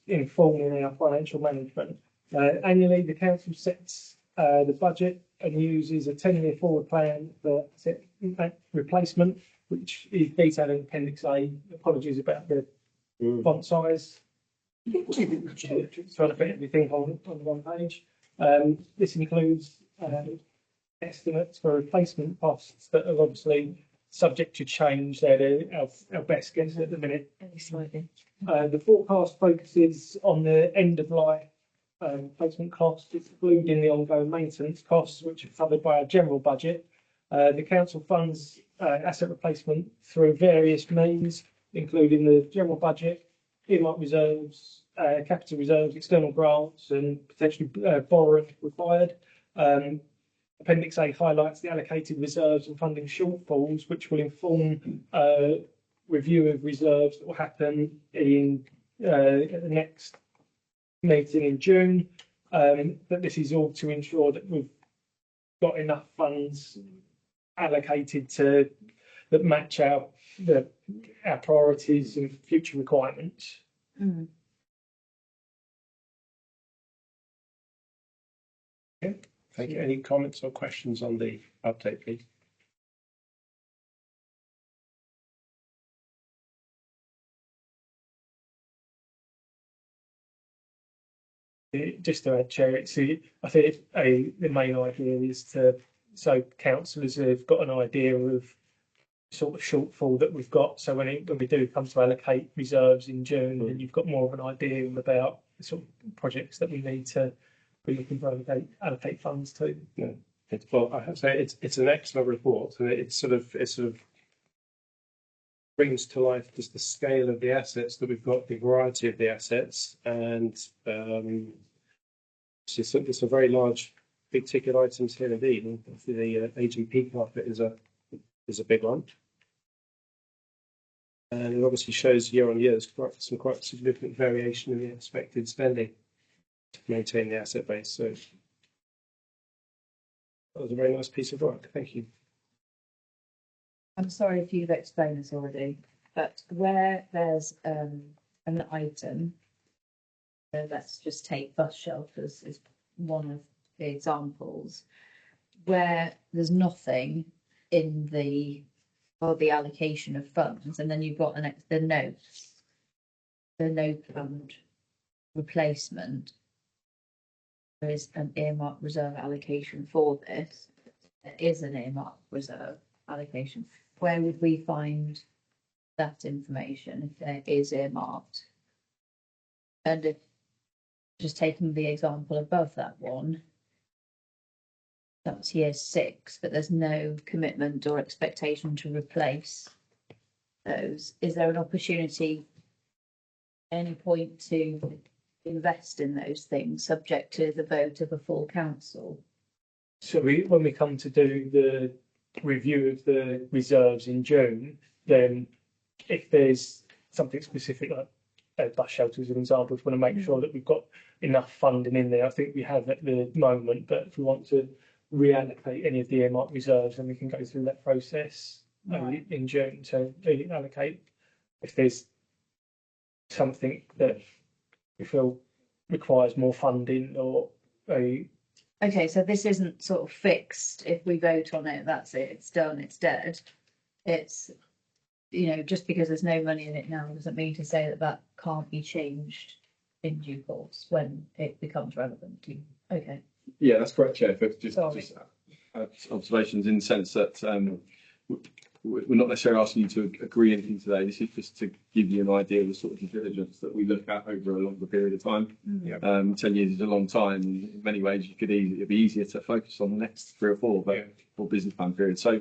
informing our financial management. Annually, the council sets the budget and uses a 10-year forward plan for asset replacement, which is detailed in Appendix A. Apologies about the font size. Trying to fit everything on one page. This includes estimates for replacement costs that are obviously subject to change. They're our best guess at the minute. Slightly. The forecast focuses on the end of life replacement costs, excluding the ongoing maintenance costs, which are covered by our general budget. The council funds asset replacement through various means, including the general budget, earmark reserves, capital reserves, external grants, and potentially borrowing if required. Appendix A highlights the allocated reserves and funding shortfalls, which will inform review of reserves that will happen in at the next meeting in June. But this is all to ensure that we've got enough funds allocated to that match our priorities and future requirements. Mm. Thank you. Any comments or questions on the update, please? Just to add, Chair, I think the main idea is so councillors have got an idea of sort of shortfall that we've got. So when we do come to allocate reserves in June, then you've got more of an idea about the sort of projects that we need to be looking to allocate funds to. Yeah. Well, I have to say it's an excellent report, and it sort of brings to life just the scale of the assets that we've got, the variety of the assets, and it's a very large, big ticket items here indeed. And the HMP carpet is a big one, and it obviously shows year on year there's some quite significant variation in the expected spending to maintain the asset base. So that was a very nice piece of work. Thank you. I'm sorry if you've explained this already, but where there's an item, let's just take bus shelters as one of the examples, where there's nothing in the allocation of funds, and then you've got the note fund replacement. There is an earmark reserve allocation for this. There is an earmark reserve allocation. Where would we find that information if there is earmarked? And if just taking the example above that one, that's year 6, but there's no commitment or expectation to replace those. Is there an opportunity at any point to invest in those things subject to the vote of a full council? So when we come to do the review of the reserves in June, then if there's something specific like bus shelters, as an example, we want to make sure that we've got enough funding in there. I think we have at the moment, but if we want to reallocate any of the earmark reserves, then we can go through that process in June to allocate. If there's something that we feel requires more funding or a. Okay, so this isn't sort of fixed. If we vote on it, that's it. It's done. It's dead. It's, just because there's no money in it now doesn't mean to say that can't be changed in due course when it becomes relevant. Okay. Yeah, that's correct, Chair. Just observations in the sense that we're not necessarily asking you to agree anything today. This is just to give you an idea of the sort of due diligence that we look at over a longer period of time. 10 years is a long time. In many ways, it'd be easier to focus on the next 3 or 4, but for business plan period. So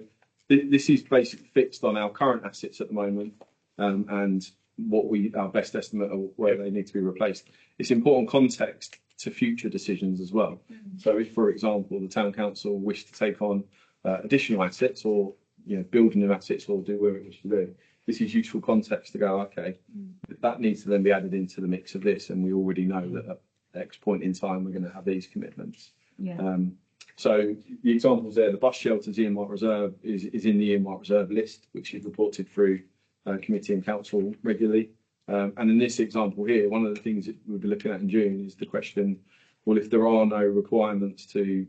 this is basically fixed on our current assets at the moment and our best estimate of where they need to be replaced. It's important context to future decisions as well. So if, for example, the town council wish to take on additional assets or building new assets or do whatever it wishes to do, this is useful context to go, okay, that needs to then be added into the mix of this, and we already know that at X point in time we're going to have these commitments. So the examples there, the bus shelters earmark reserve is in the earmark reserve list, which is reported through committee and council regularly. And in this example here, one of the things that we'll be looking at in June is the question, well, if there are no requirements to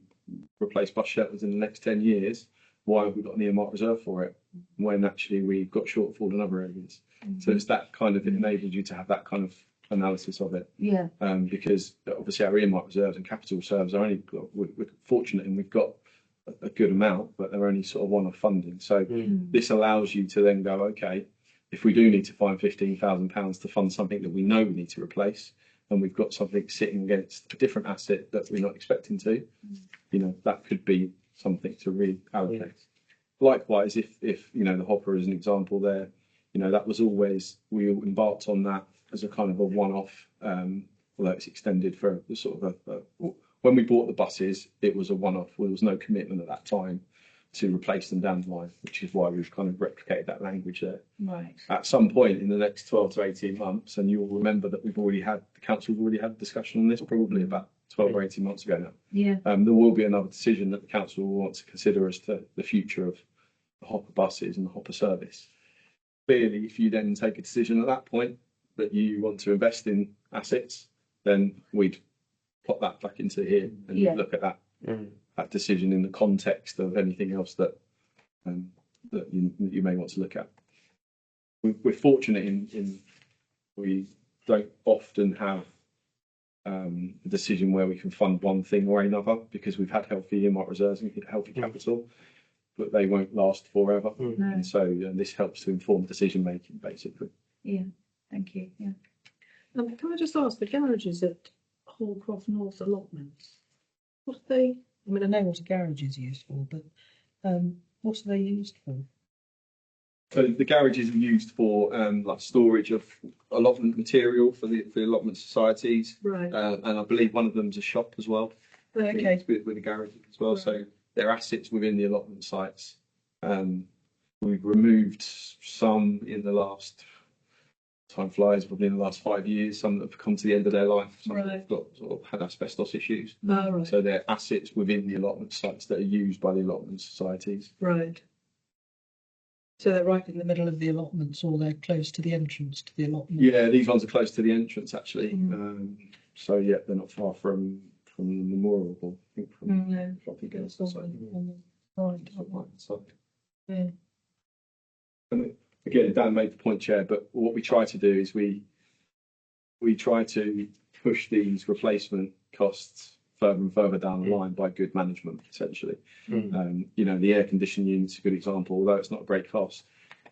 replace bus shelters in the next 10 years, why have we got an earmark reserve for it when actually we've got shortfall in other areas? So it's that kind of, it enables you to have that kind of analysis of it. Because obviously our earmark reserves and capital reserves are only, we're fortunate and we've got a good amount, but they're only sort of one-off funding. So this allows you to then go, okay, if we do need to find £15,000 to fund something that we know we need to replace, and we've got something sitting against a different asset that we're not expecting to, that could be something to reallocate. Likewise, if the hopper is an example there, You know, that was always, we embarked on that as a kind of a one-off, although it's extended for the sort of when we bought the buses, it was a one-off. There was no commitment at that time to replace them down the line, which is why we've kind of replicated that language there. Right. At some point in the next 12 to 18 months, and you'll remember that the council's already had a discussion on this probably about 12 or 18 months ago now. Yeah. There will be another decision that the council will want to consider as to the future of the hopper buses and the hopper service. Clearly, if you then take a decision at that point that you want to invest in assets, then we'd plot that back into here and look at that that decision in the context of anything else that that you may want to look at. We're fortunate in we don't often have a decision where we can fund one thing or another, because we've had healthy earmark reserves and healthy capital, but they won't last forever. And so this helps to inform decision making, basically. Yeah, thank you. Yeah. Can I just ask, the garages at Hallcroft North allotments, what are they, I mean, I know what a garage is used for, but what are they used for? So the garages are used for like storage of allotment material for the allotment societies, Right. and I believe one of them's a shop as well. Okay. With the garages as well. Right. So they're assets within the allotment sites. We've removed some in the last, time flies, probably in the last 5 years, some that have come to the end of their life, some that have got sort of had asbestos issues. Oh, right. So they're assets within the allotment sites that are used by the allotment societies. Right. So they're right in the middle of the allotments, or they're close to the entrance to the allotment? Yeah, these ones are close to the entrance actually. So yeah, they're not far from the memorial hall. I think from No. I think It's it's on the right. so. Yeah. And again, Dan made the point, Chair, but what we try to do is we try to push these replacement costs further and further down the line by good management, essentially. You know, the air conditioning unit's a good example, although it's not a great cost.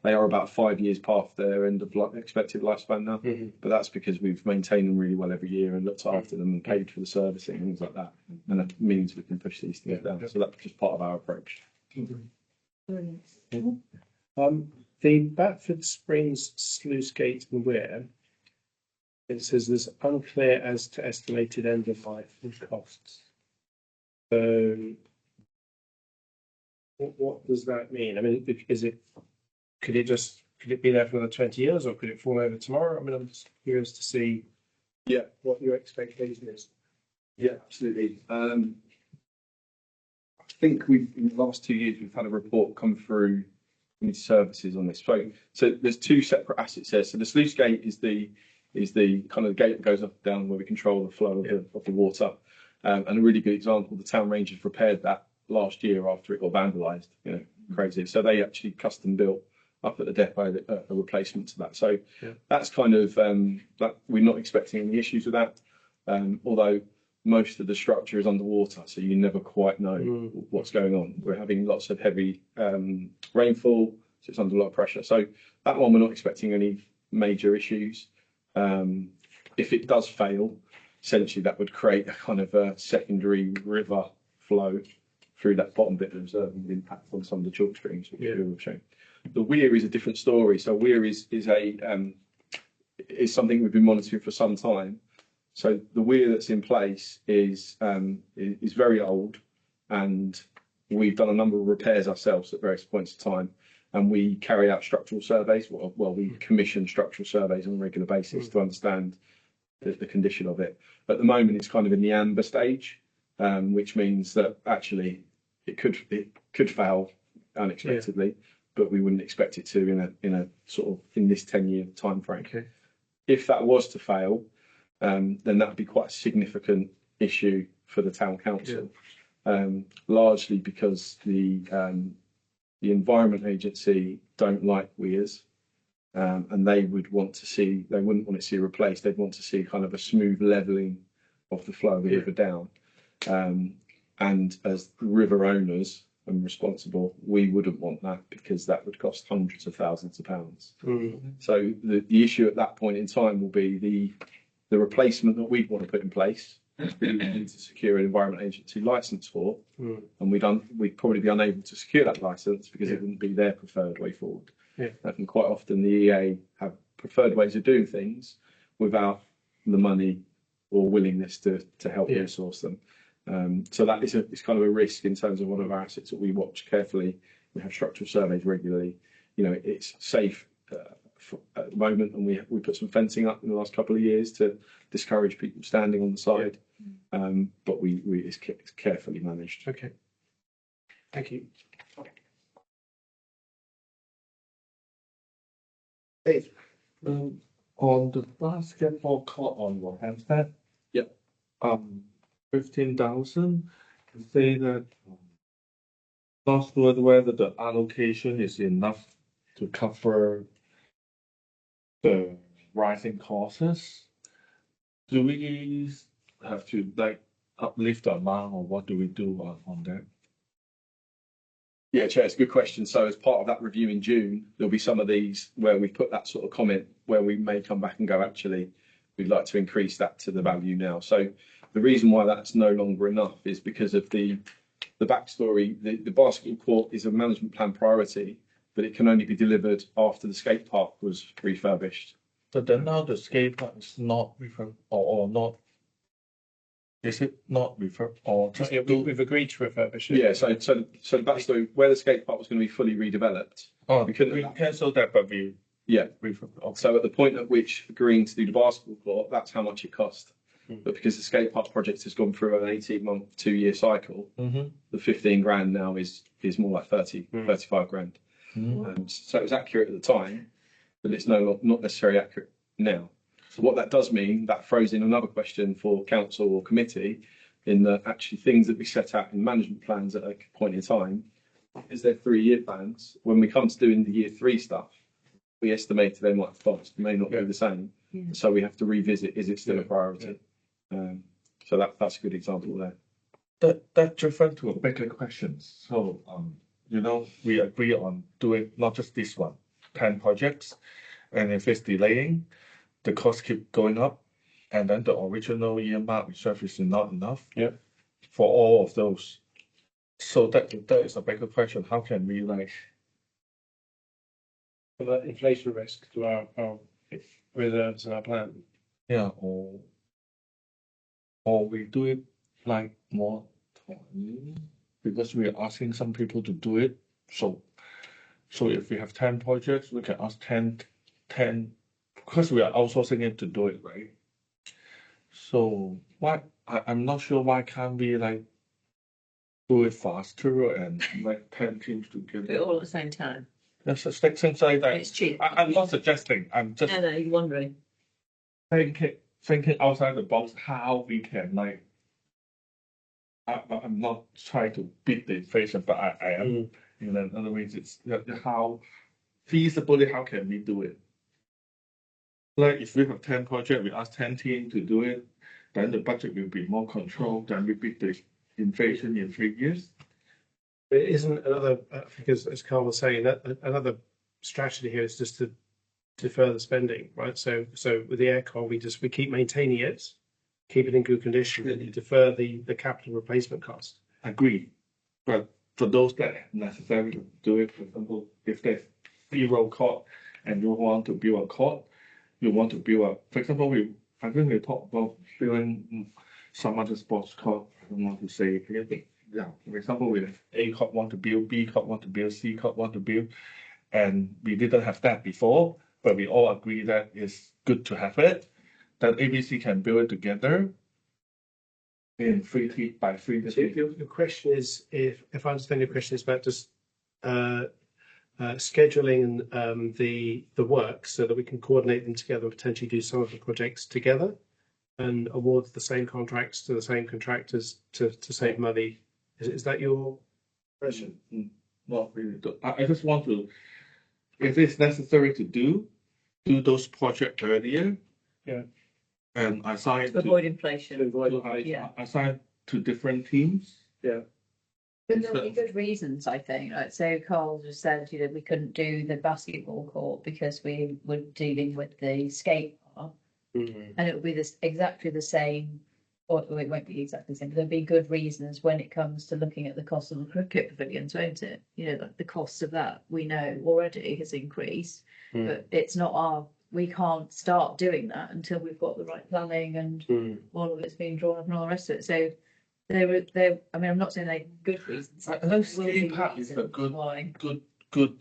They are about 5 years past their end of expected lifespan now, but that's because we've maintained them really well every year and looked after them and paid for the servicing and things like that. And that means we can push these things down. So that's just part of our approach. The Batford Springs sluice gate and weir, it says there's unclear as to estimated end of life and costs. So what does that mean? I mean, could it be there for another 20 years, or could it fall over tomorrow? I mean, I'm just curious to see what your expectation is. Yeah, absolutely. I think in the last 2 years, we've had a report come through community services on this. So there's two separate assets there. So the sluice gate is the kind of the gate that goes up and down where we control the flow of the water. And a really good example, the town rangers repaired that last year after it got vandalised. You know, crazy. So they actually custom built up at the depot a replacement to that. So that's kind of that we're not expecting any issues with that. Although most of the structure is underwater, so you never quite know what's going on. We're having lots of heavy rainfall, so it's under a lot of pressure. So that one we're not expecting any major issues. If it does fail, essentially that would create a kind of a secondary river flow through that bottom bit of the reserve and impact on some of the chalk streams, which we were showing. The weir is a different story. So weir is something we've been monitoring for some time. So the weir that's in place is very old, and we've done a number of repairs ourselves at various points of time, and we carry out structural surveys. Well, we commission structural surveys on a regular basis to understand the condition of it. At the moment, it's kind of in the amber stage, which means that actually it could fail unexpectedly, but we wouldn't expect it to in a sort of in this 10-year time frame. Okay. If that was to fail, then that would be quite a significant issue for the town council, largely because the Environment Agency don't like weirs, and they wouldn't want to see replaced. They'd want to see kind of a smooth levelling of the flow of the river down. And as river owners and responsible, we wouldn't want that, because that would cost hundreds of thousands of pounds. So the issue at that point in time will be the replacement that we'd want to put in place. We need to secure an Environment Agency licence and we'd probably be unable to secure that licence because it wouldn't be their preferred way forward. Yeah. And quite often the EA have preferred ways of doing things without the money or willingness to help Yeah. resource them. So that is it's kind of a risk in terms of one of our assets that we watch carefully. We have structural surveys regularly. You know, it's safe at the moment, and we put some fencing up in the last couple of years to discourage people standing on the side. But it's carefully managed. Okay. Thank you. Dave. On the basketball court on Roehampton. Yep. 15,000. To say that not sure whether the allocation is enough to cover the rising costs. Do we have to like uplift the amount, or what do we do on that? Yeah, Chair, it's a good question. So as part of that review in June, there'll be some of these where we put that sort of comment where we may come back and go, actually, we'd like to increase that to the value now. So the reason why that's no longer enough is because of the backstory. The basketball court is a management plan priority, but it can only be delivered after the skate park was refurbished. So then now the skate park is not referred or not. Is it not referred or just Yeah, we've agreed to refurbish it. Yeah, so the backstory, where the skate park was going to be fully redeveloped. oh we couldn't- we cancel that, but we Yeah. refurb. Okay. So at the point at which agreeing to do the basketball court, that's how much it cost. Mm. But because the skate park project has gone through an 18-month, 2-year cycle, Mm-hmm. the 15 grand now is more like 35 grand. Mm-hmm. So it was accurate at the time, but it's not necessarily accurate now. So what that does mean, that throws in another question for council or committee, in that actually things that we set out in management plans at a point in time, is there 3-year plans? When we come to doing the year 3 stuff, we estimated they might cost, may not be the same. Yeah. So we have to revisit, is it still a priority? So that's a good example there. That refers to a bigger question. So we agree on doing not just this one, 10 projects, and if it's delaying, the costs keep going up, and then the original earmark reserve is not enough. Yeah. For all of those. So that is a bigger question. How can we For the inflation risk to our reserves and our plan. yeah, or we do it like more time, because we are asking some people to do it. So if we have 10 projects, we can ask 10, because we are outsourcing it to do it, right? So why, I'm not sure why can't we do it faster and 10 teams Do it together? all at the same time. That's just things like that. It's cheap. I'm not suggesting, I'm just No, you're wondering. thinking outside the box how we can I'm not trying to beat the inflation, but I am. In other words, it's how feasibly how can we do it? Like if we have 10 projects, we ask 10 teams to do it, then the budget will be more controlled. Then we beat the inflation in 3 years. It isn't another, because as Carl was saying, that another strategy here is just to defer the spending, right? So with the aircon, we keep maintaining it, keep it in good condition, and you defer the capital replacement cost. Agree, but for those that necessarily do it, for example, if there's 0 court and you want to build a court, you want to build for example, I think we talked about building some other sports court. I don't want to say anything. Yeah, for example, we have A court want to build, B court want to build, C court want to build, and we didn't have that before, but we all agree that it's good to have it, that ABC can build it together in 3 by 3 So your question is, if I understand your question, is about just scheduling the work so that we can coordinate them together and potentially do some of the projects together and award the same contracts to the same contractors to save money. Is that your question? Not really. I just want to, if it's necessary to do those projects earlier. Yeah. And assign To avoid inflation. Yeah. Assign to different teams. Yeah. But there'll be good reasons, I think. Like, so Carl just said, we couldn't do the basketball court because we were dealing with the skate park. Mm-hmm. And it would be exactly the same or it won't be exactly the same, but there'll be good reasons when it comes to looking at the cost of the cricket pavilions, won't it? You know, like the cost of that, we know already has increased, but it's not we can't start doing that until we've got the right planning and all of it's being drawn up and all the rest of it. So I mean, I'm not saying they're good reasons. I know Will be skate park is a reasons good, why. good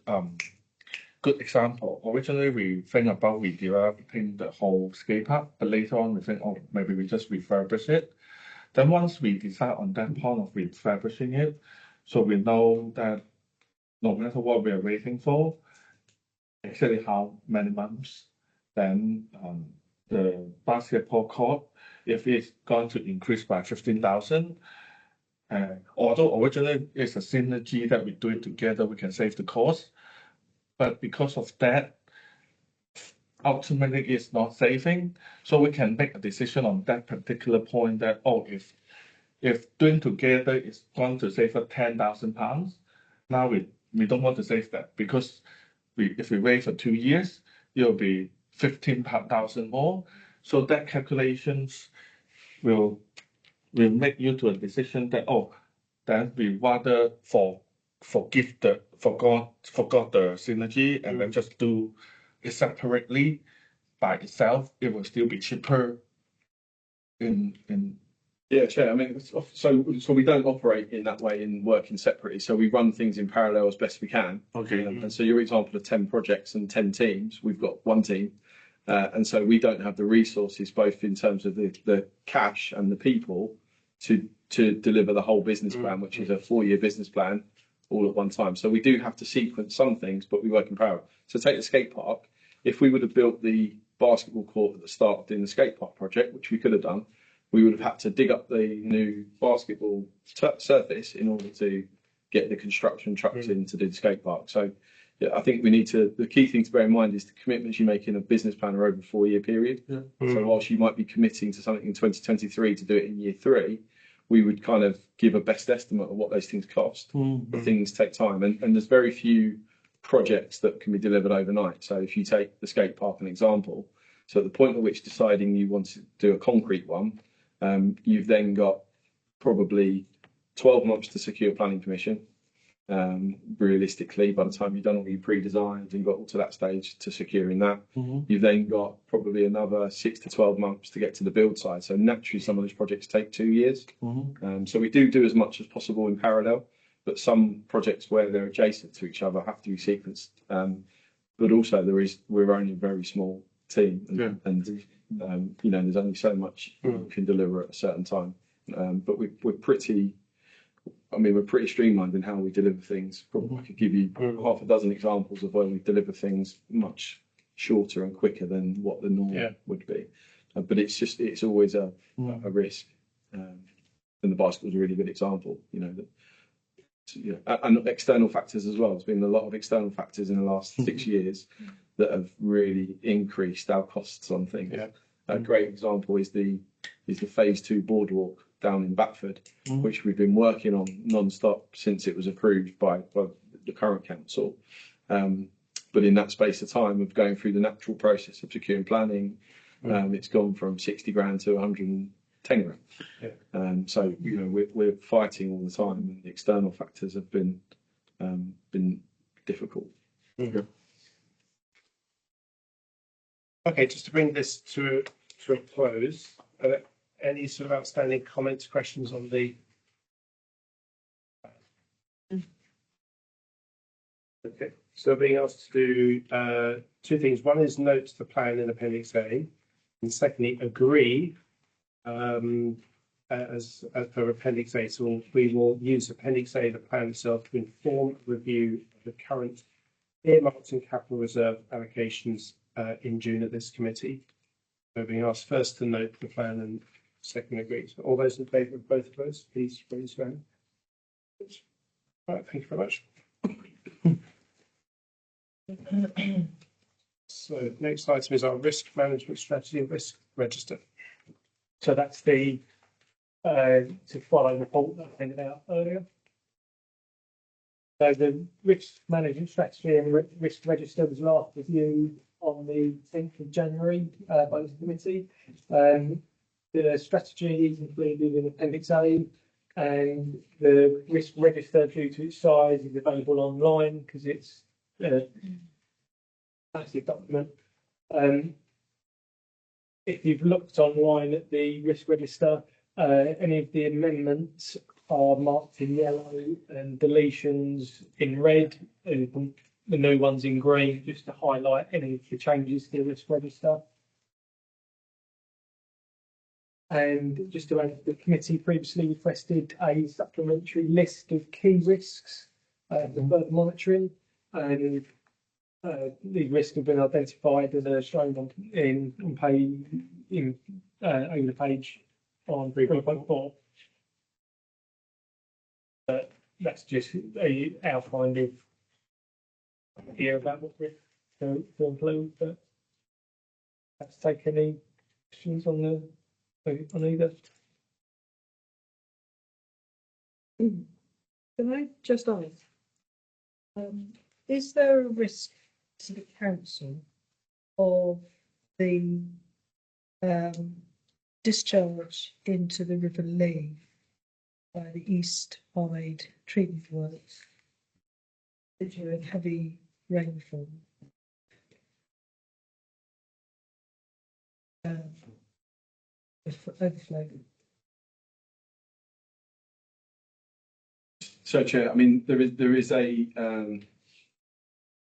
example. Originally, we think about redeveloping the whole skate park, but later on we think, oh, maybe we just refurbish it. Then once we decide on that point of refurbishing it, so we know that no matter what we are waiting for, exactly how many months, then the basketball court, if it's going to increase by 15,000, although originally it's a synergy that we do it together, we can save the cost. But because of that, ultimately it's not saving. So we can make a decision on that particular point that, oh, if doing together is going to save us £10,000, now we don't want to save that because if we wait for 2 years, it'll be 15,000 more. So that calculations will make you to a decision that, oh, then we rather forgot the synergy and then just do it separately by itself. It will still be cheaper in Yeah, Chair. I mean, so we don't operate in that way in working separately. So we run things in parallel as best we can. okay. And so your example of 10 projects and 10 teams, we've got one team. And so we don't have the resources, both in terms of the cash and the people, to deliver the whole business plan, which is a 4-year business plan, all at one time. So we do have to sequence some things, but we work in parallel. So take the skate park. If we would have built the basketball court at the start of doing the skate park project, which we could have done, we would have had to dig up the new basketball surface in order to get the construction trucks in to do the skate park. So yeah, I think the key thing to bear in mind is the commitments you make in a business plan are over a 4-year period. Yeah. So whilst you might be committing to something in 2023 to do it in year 3, we would kind of give a best estimate of what those things cost. But things take time, and there's very few projects that can be delivered overnight. So if you take the skate park an example, so at the point at which deciding you want to do a concrete one, you've then got probably 12 months to secure planning permission. Realistically, by the time you've done all your pre-designs and got all to that stage to securing that, you've then got probably another 6 to 12 months to get to the build side. So naturally, some of those projects take 2 years. So we do as much as possible in parallel, but some projects where they're adjacent to each other have to be sequenced. But also we're only a very small team, and there's only so much you can deliver at a certain time. But we're pretty streamlined in how we deliver things. Probably I could give you half a dozen examples of where we deliver things much shorter and quicker than what the norm would be. But it's always a risk. And the bicycle is a really good example, and external factors as well. There's been a lot of external factors in the last 6 years that have really increased our costs on things. A great example is the phase 2 boardwalk down in Batford, which we've been working on non-stop since it was approved by the current council. But in that space of time of going through the natural process of securing planning, it's gone from 60 grand to 110 grand. So we're fighting all the time, and the external factors have been difficult. Okay, just to bring this to a close, are there any sort of outstanding comments, questions on the? Okay, so being asked to do 2 things. One is note the plan in Appendix A, and secondly, agree as per Appendix A. So we will use Appendix A, the plan itself, to inform a review of the current earmarked and capital reserve allocations in June at this committee. So being asked first to note the plan and second agree. So all those in favour of both of those, please raise your hand. Right, thank you very much. So next item is our risk management strategy and risk register. So that's the to follow the report that I handed out earlier. So the risk management strategy and risk register was last reviewed on the 10th of January by the committee. the strategy is included in Appendix A, and the risk register, due to its size, is available online because it's a massive document. If you've looked online at the risk register, any of the amendments are marked in yellow and deletions in red, and the new ones in green, just to highlight any of the changes to the risk register. And just to add, the committee previously requested a supplementary list of key risks for further monitoring, and these risks have been identified and are shown on over the page on 3.4. That's just a outline of here about what risks to include. But let's take any questions on either. Can I just ask, is there a risk to the council of the discharge into the River Lee by the East Hyde treatment works during heavy rainfall? Overflow. So, Chair, I mean, there is a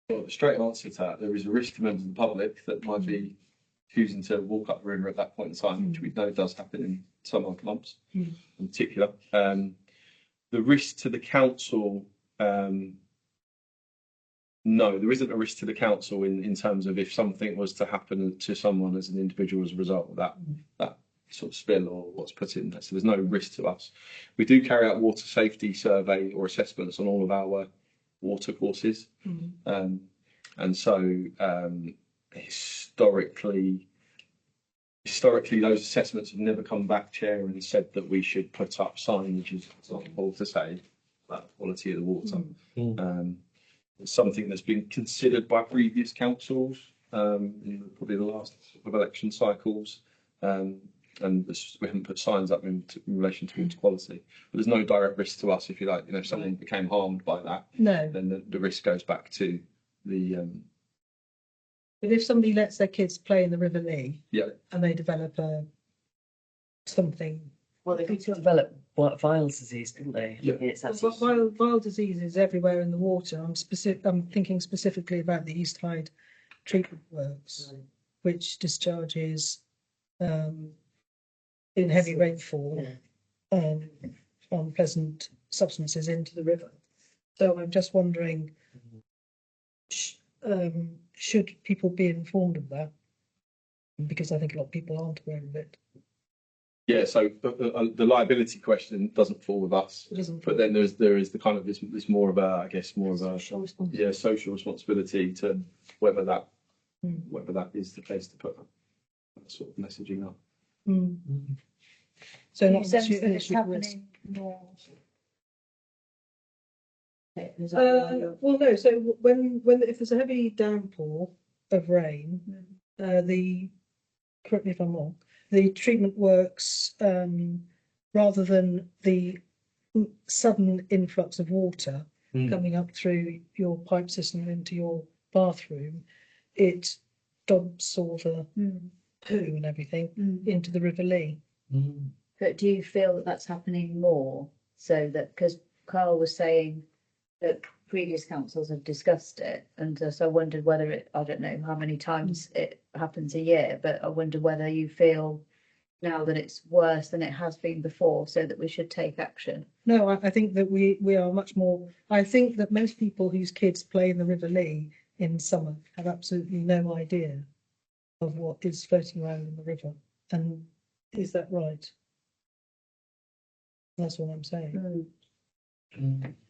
well, the straight answer to that. There is a risk to members of the public that might be choosing to walk up the river at that point in time, which we know does happen in summer months in particular. The risk to the council, no, there isn't a risk to the council in terms of if something was to happen to someone as an individual as a result of that sort of spill or what's put in there. So there's no risk to us. We do carry out water safety survey or assessments on all of our water courses. And so historically those assessments have never come back, Chair, and said that we should put up signage, as example, to say about the quality of the water. It's something that's been considered by previous councils in probably the last sort of election cycles. And we haven't put signs up in relation to water quality. But there's no direct risk to us, if you like. You know, if someone became harmed by that, No. then the risk goes back to the. But if somebody lets their kids play in the River Lee, Yeah. and they develop something. Well, they could develop vials disease, couldn't they? Yeah. It's Viral disease is everywhere in the water. I'm thinking specifically about the East Hyde treatment works, which discharges in heavy rainfall unpleasant substances into the river. So I'm just wondering, should people be informed of that? Because I think a lot of people aren't aware of it. Yeah, so the liability question doesn't fall with us, It isn't. but then there is the kind of this more of a, I guess, more of a social responsibility to whether that is the place to put that sort of messaging up. So In not the sense that it's issue risk. happening more. Well, no. So when if there's a heavy downpour of rain, correct me if I'm wrong, the treatment works, rather than the sudden influx of water coming up through your pipe system into your bathroom, it dumps all the poo and everything into the River Lee. But do you feel that that's happening more? So that, because Carl was saying that previous councils have discussed it, and so I wondered whether I don't know how many times it happens a year, but I wonder whether you feel now that it's worse than it has been before, so that we should take action. No, I think that we are much more. I think that most people whose kids play in the River Lee in summer have absolutely no idea of what is floating around in the river. And is that right? That's what I'm saying.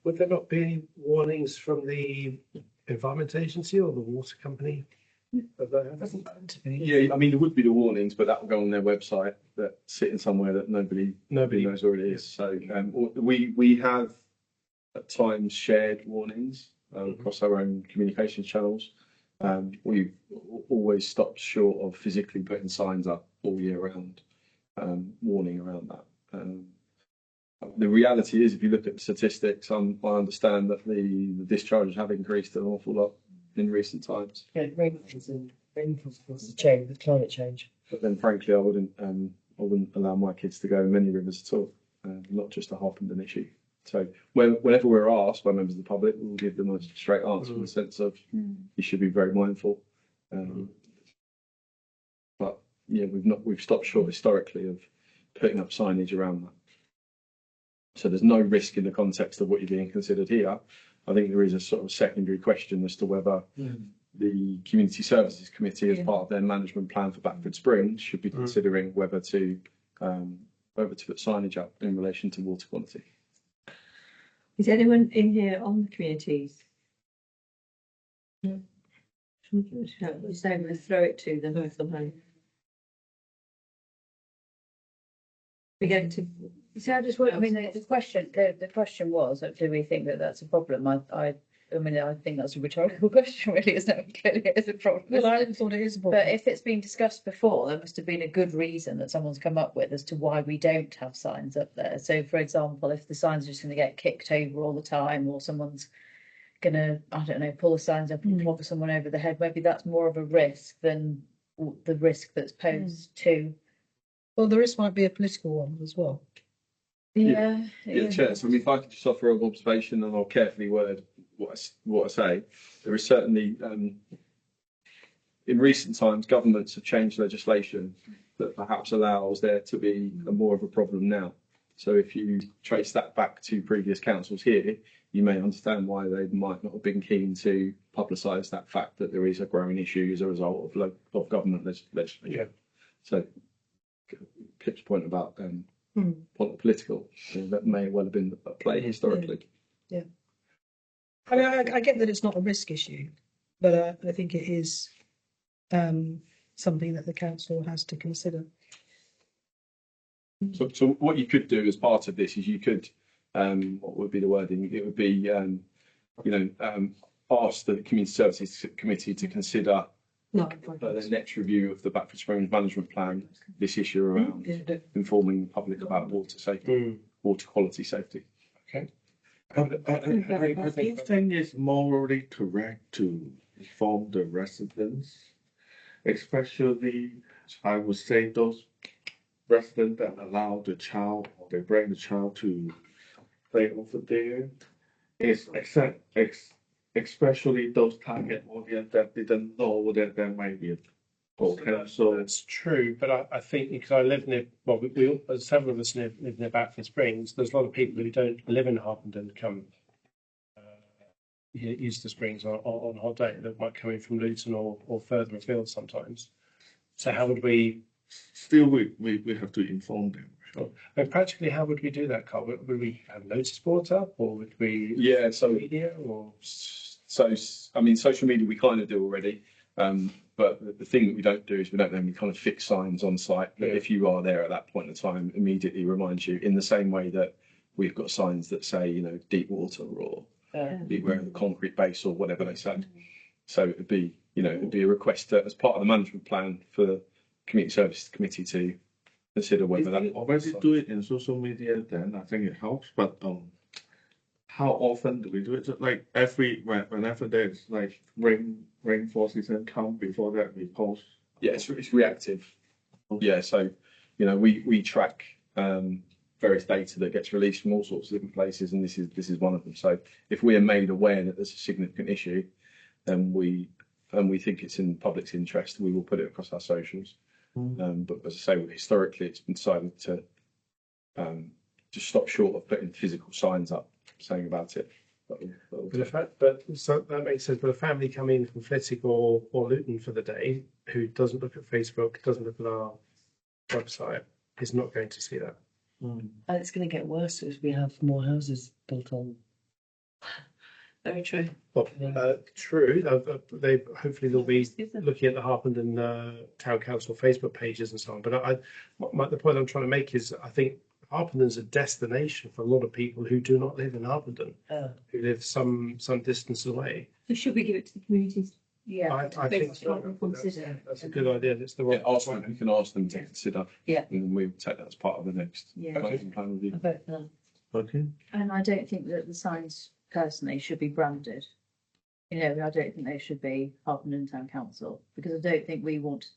Would there not be any warnings from the Environment Agency or the water company? Yeah, I mean, there would be the warnings, but that will go on their website, that sitting somewhere that nobody knows where it is. So we have at times shared warnings across our own communication channels. We've always stopped short of physically putting signs up all year round. warning around that. The reality is, if you look at the statistics, I understand that the discharges have increased an awful lot in recent times. Yeah, rainfalls cause a change with climate change. But then, frankly, I wouldn't allow my kids to go in many rivers at all, not just a Harpenden issue. So whenever we're asked by members of the public, we'll give them a straight answer in the sense of you should be very mindful. But yeah, we've stopped short historically of putting up signage around that. So there's no risk in the context of what you're being considered here. I think there is a sort of secondary question as to whether the Community Services Committee, as part of their management plan for Batford Springs, should be considering whether to put signage up in relation to water quality. Is anyone in here on the communities? No. So I'm going to throw it to them somehow. We get to. So I just, I mean, the question was, do we think that that's a problem? I mean, I think that's a rhetorical question, really, isn't it? Clearly it is a problem. Well, I thought it is a problem. But if it's been discussed before, there must have been a good reason that someone's come up with as to why we don't have signs up there. So, for example, if the signs are just going to get kicked over all the time, or someone's going to, I don't know, pull the signs up and clobber someone over the head, maybe that's more of a risk than the risk that's posed to. Well, the risk might be a political one as well. Yeah, Chair. So, I mean, if I could just offer an observation, and I'll carefully word what I say. There is certainly, in recent times, governments have changed legislation that perhaps allows there to be more of a problem now. So, if you trace that back to previous councils here, you may understand why they might not have been keen to publicise that fact that there is a growing issue as a result of government legislation. Yeah. So, Pip's point about political, that may well have been at play historically. Yeah. I mean, I get that it's not a risk issue, but I think it is something that the council has to consider. So what you could do as part of this is you could, what would be the wording? It would be, ask the Community Services Committee to consider the next review of the Batford Springs management plan, this issue around informing the public about water safety, water quality safety. Okay. I do think it's morally correct to inform the residents, especially, I would say, those residents that allow the child or they bring the child to play over there. It's especially those target audience that didn't know that there might be a potential. That's true, but I think because I live near, well, we several of us live near Batford Springs. There's a lot of people who don't live in Harpenden come Easter Springs on hot day that might come in from Luton or further afield sometimes. So how would we? Still, we have to inform them. Sure. And practically, how would we do that, Carl? Would we have notice boards up, or would we? Yeah, so media or. So, I mean, social media we kind of do already, but the thing that we don't do is we don't have any kind of fixed signs on site that if you are there at that point in time, immediately reminds you, in the same way that we've got signs that say, deep water or beware of the concrete base or whatever they say. So it'd be a request as part of the management plan for the Community Services Committee to consider whether that. If we already do it in social media, then I think it helps, but how often do we do it? Like whenever there's like rainfall season come, before that we post. Yeah, it's reactive. Yeah, so we track various data that gets released from all sorts of different places, and this is one of them. So if we are made aware that there's a significant issue, then we think it's in the public's interest, we will put it across our socials. But as I say, historically it's been decided to just stop short of putting physical signs up saying about it. But so that makes sense. But a family coming in from Flitwick or Luton for the day who doesn't look at Facebook, doesn't look at our website, is not going to see that. And it's going to get worse as we have more houses built on. Very true. Well, true. Hopefully they'll be looking at the Harpenden Town Council Facebook pages and so on. But the point I'm trying to make is, I think Harpenden's a destination for a lot of people who do not live in Harpenden, who live some distance away. So should we give it to the communities? Yeah. I think Consider. that's a good idea. That's the Yeah, right. ask them, we can ask them to consider. Yeah. And then we'll take that as part of the next. Yeah. planning plan review. I vote for that. Okay. And I don't think that the signs personally should be branded. You know, I don't think they should be Harpenden Town Council, because I don't think we want to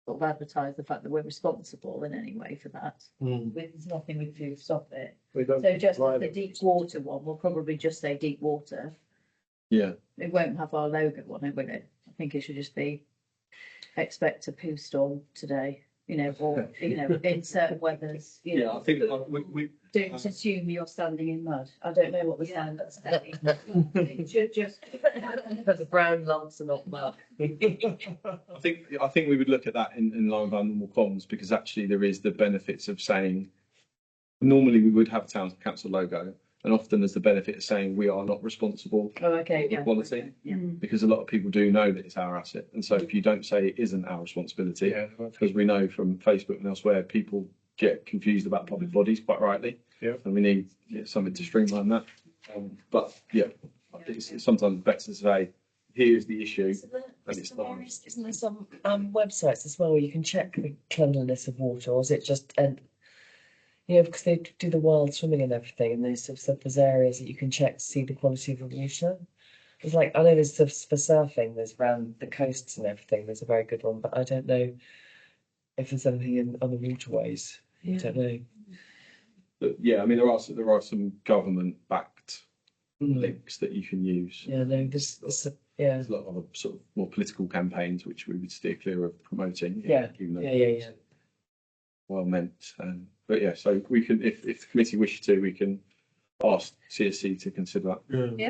sort of advertise the fact that we're responsible in any way for that. There's nothing we can do to stop it. We don't So just lie the them. deep water one, we'll probably just say deep water. Yeah, It won't have our logo on it, will it? I think it should just be expect a poo storm today, you know, or, you know, in certain weathers, you yeah, I know. think we Don't assume you're standing in mud. I don't know what the sign that's saying. It should just. Because the brown lumps are not mud. I think we would look at that in line with our normal comms, because actually there is the benefits of saying, normally we would have a town council logo, and often there's the benefit of saying we are not responsible Oh, okay, for the yeah. quality, Yeah. because a lot of people do know that it's our asset. And so if you don't say it isn't our responsibility, Yeah. because we know from Facebook and elsewhere, people get confused about public bodies quite rightly. Yeah. And we need something to streamline that. But yeah, it's sometimes better to say, here's the issue. Isn't there some websites as well where you can check the cleanliness of water, or is it just because they do the wild swimming and everything, and they sort of said there's areas that you can check to see the quality of the water. It's like, I know there's stuff for surfing, there's around the coasts and everything, there's a very good one, but I don't know if there's anything on the waterways. I don't know. But yeah, I mean, there are some government-backed links that you can use. Yeah, no, there's There's a lot of other sort of more political campaigns which we would steer clear of promoting. Yeah. Even though yeah. well meant. But yeah, so we can, if the committee wishes to, we can ask CSC to consider that. Yeah. I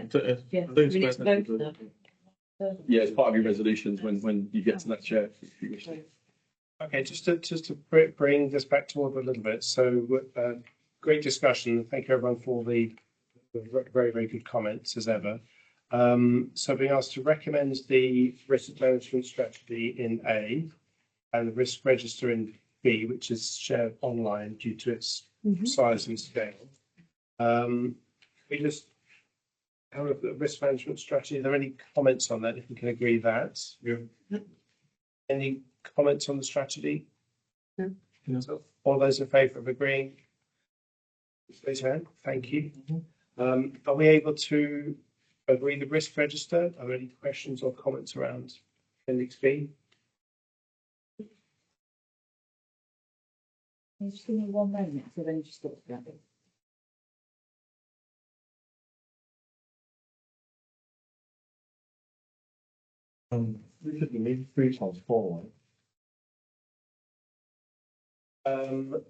think it's We need to better vote for that. Yeah, as part of your resolutions when you get to that chair, if you wish to. Okay, just to bring this back to order a little bit. So, great discussion. Thank you everyone for the very, very good comments as ever. So being asked to recommend the risk management strategy in A and the risk register in B, which is shared online due to its size and scale. We just have a risk management strategy. Are there any comments on that? If we can agree that. Yeah. Any comments on the strategy? No. So all those in favour of agreeing? Raise your hand. Thank you. Are we able to agree the risk register? Are there any questions or comments around Appendix B? Can you just give me 1 moment, so then you just thought about it. This should be maybe 3.4. Well,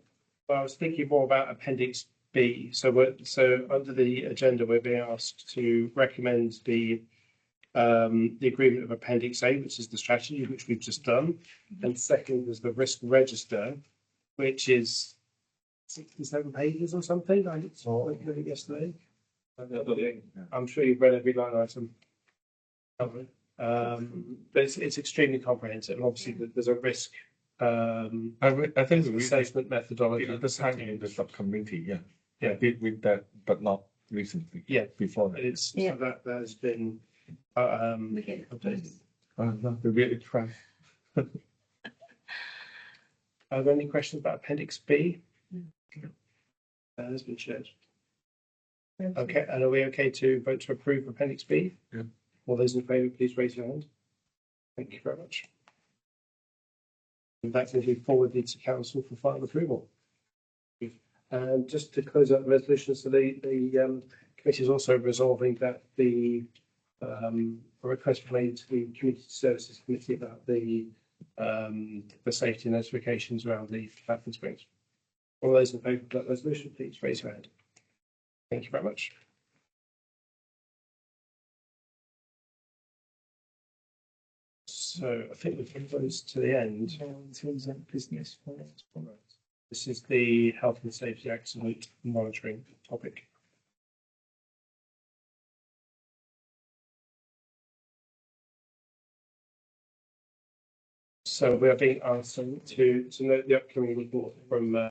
I was thinking more about Appendix B. So under the agenda, we're being asked to recommend the agreement of Appendix A, which is the strategy, which we've just done. And second is the risk register, which is 67 pages or something. I saw it yesterday. I'm sure you've read every line item. But it's extremely comprehensive. And obviously, there's a risk I think we assessment methodology. the other time in the subcommittee, yeah. I did read that, but not recently. Yeah. Before that. It's Yeah. so that has been We get it. updated. No, we really try. Are there any questions about Appendix B? That has been shared. Okay, and are we okay to vote to approve Appendix B? Yeah. All those in favour, please raise your hand. Thank you very much. And that can be forwarded to council for final approval. And just to close out the resolution, so the committee is also resolving that the request made to the Community Services Committee about the safety notifications around the Batford Springs. All those in favour of that resolution, please raise your hand. Thank you very much. So I think we've close to the end. Business. This is the health and safety accident monitoring topic. So we are being asked to note the upcoming report from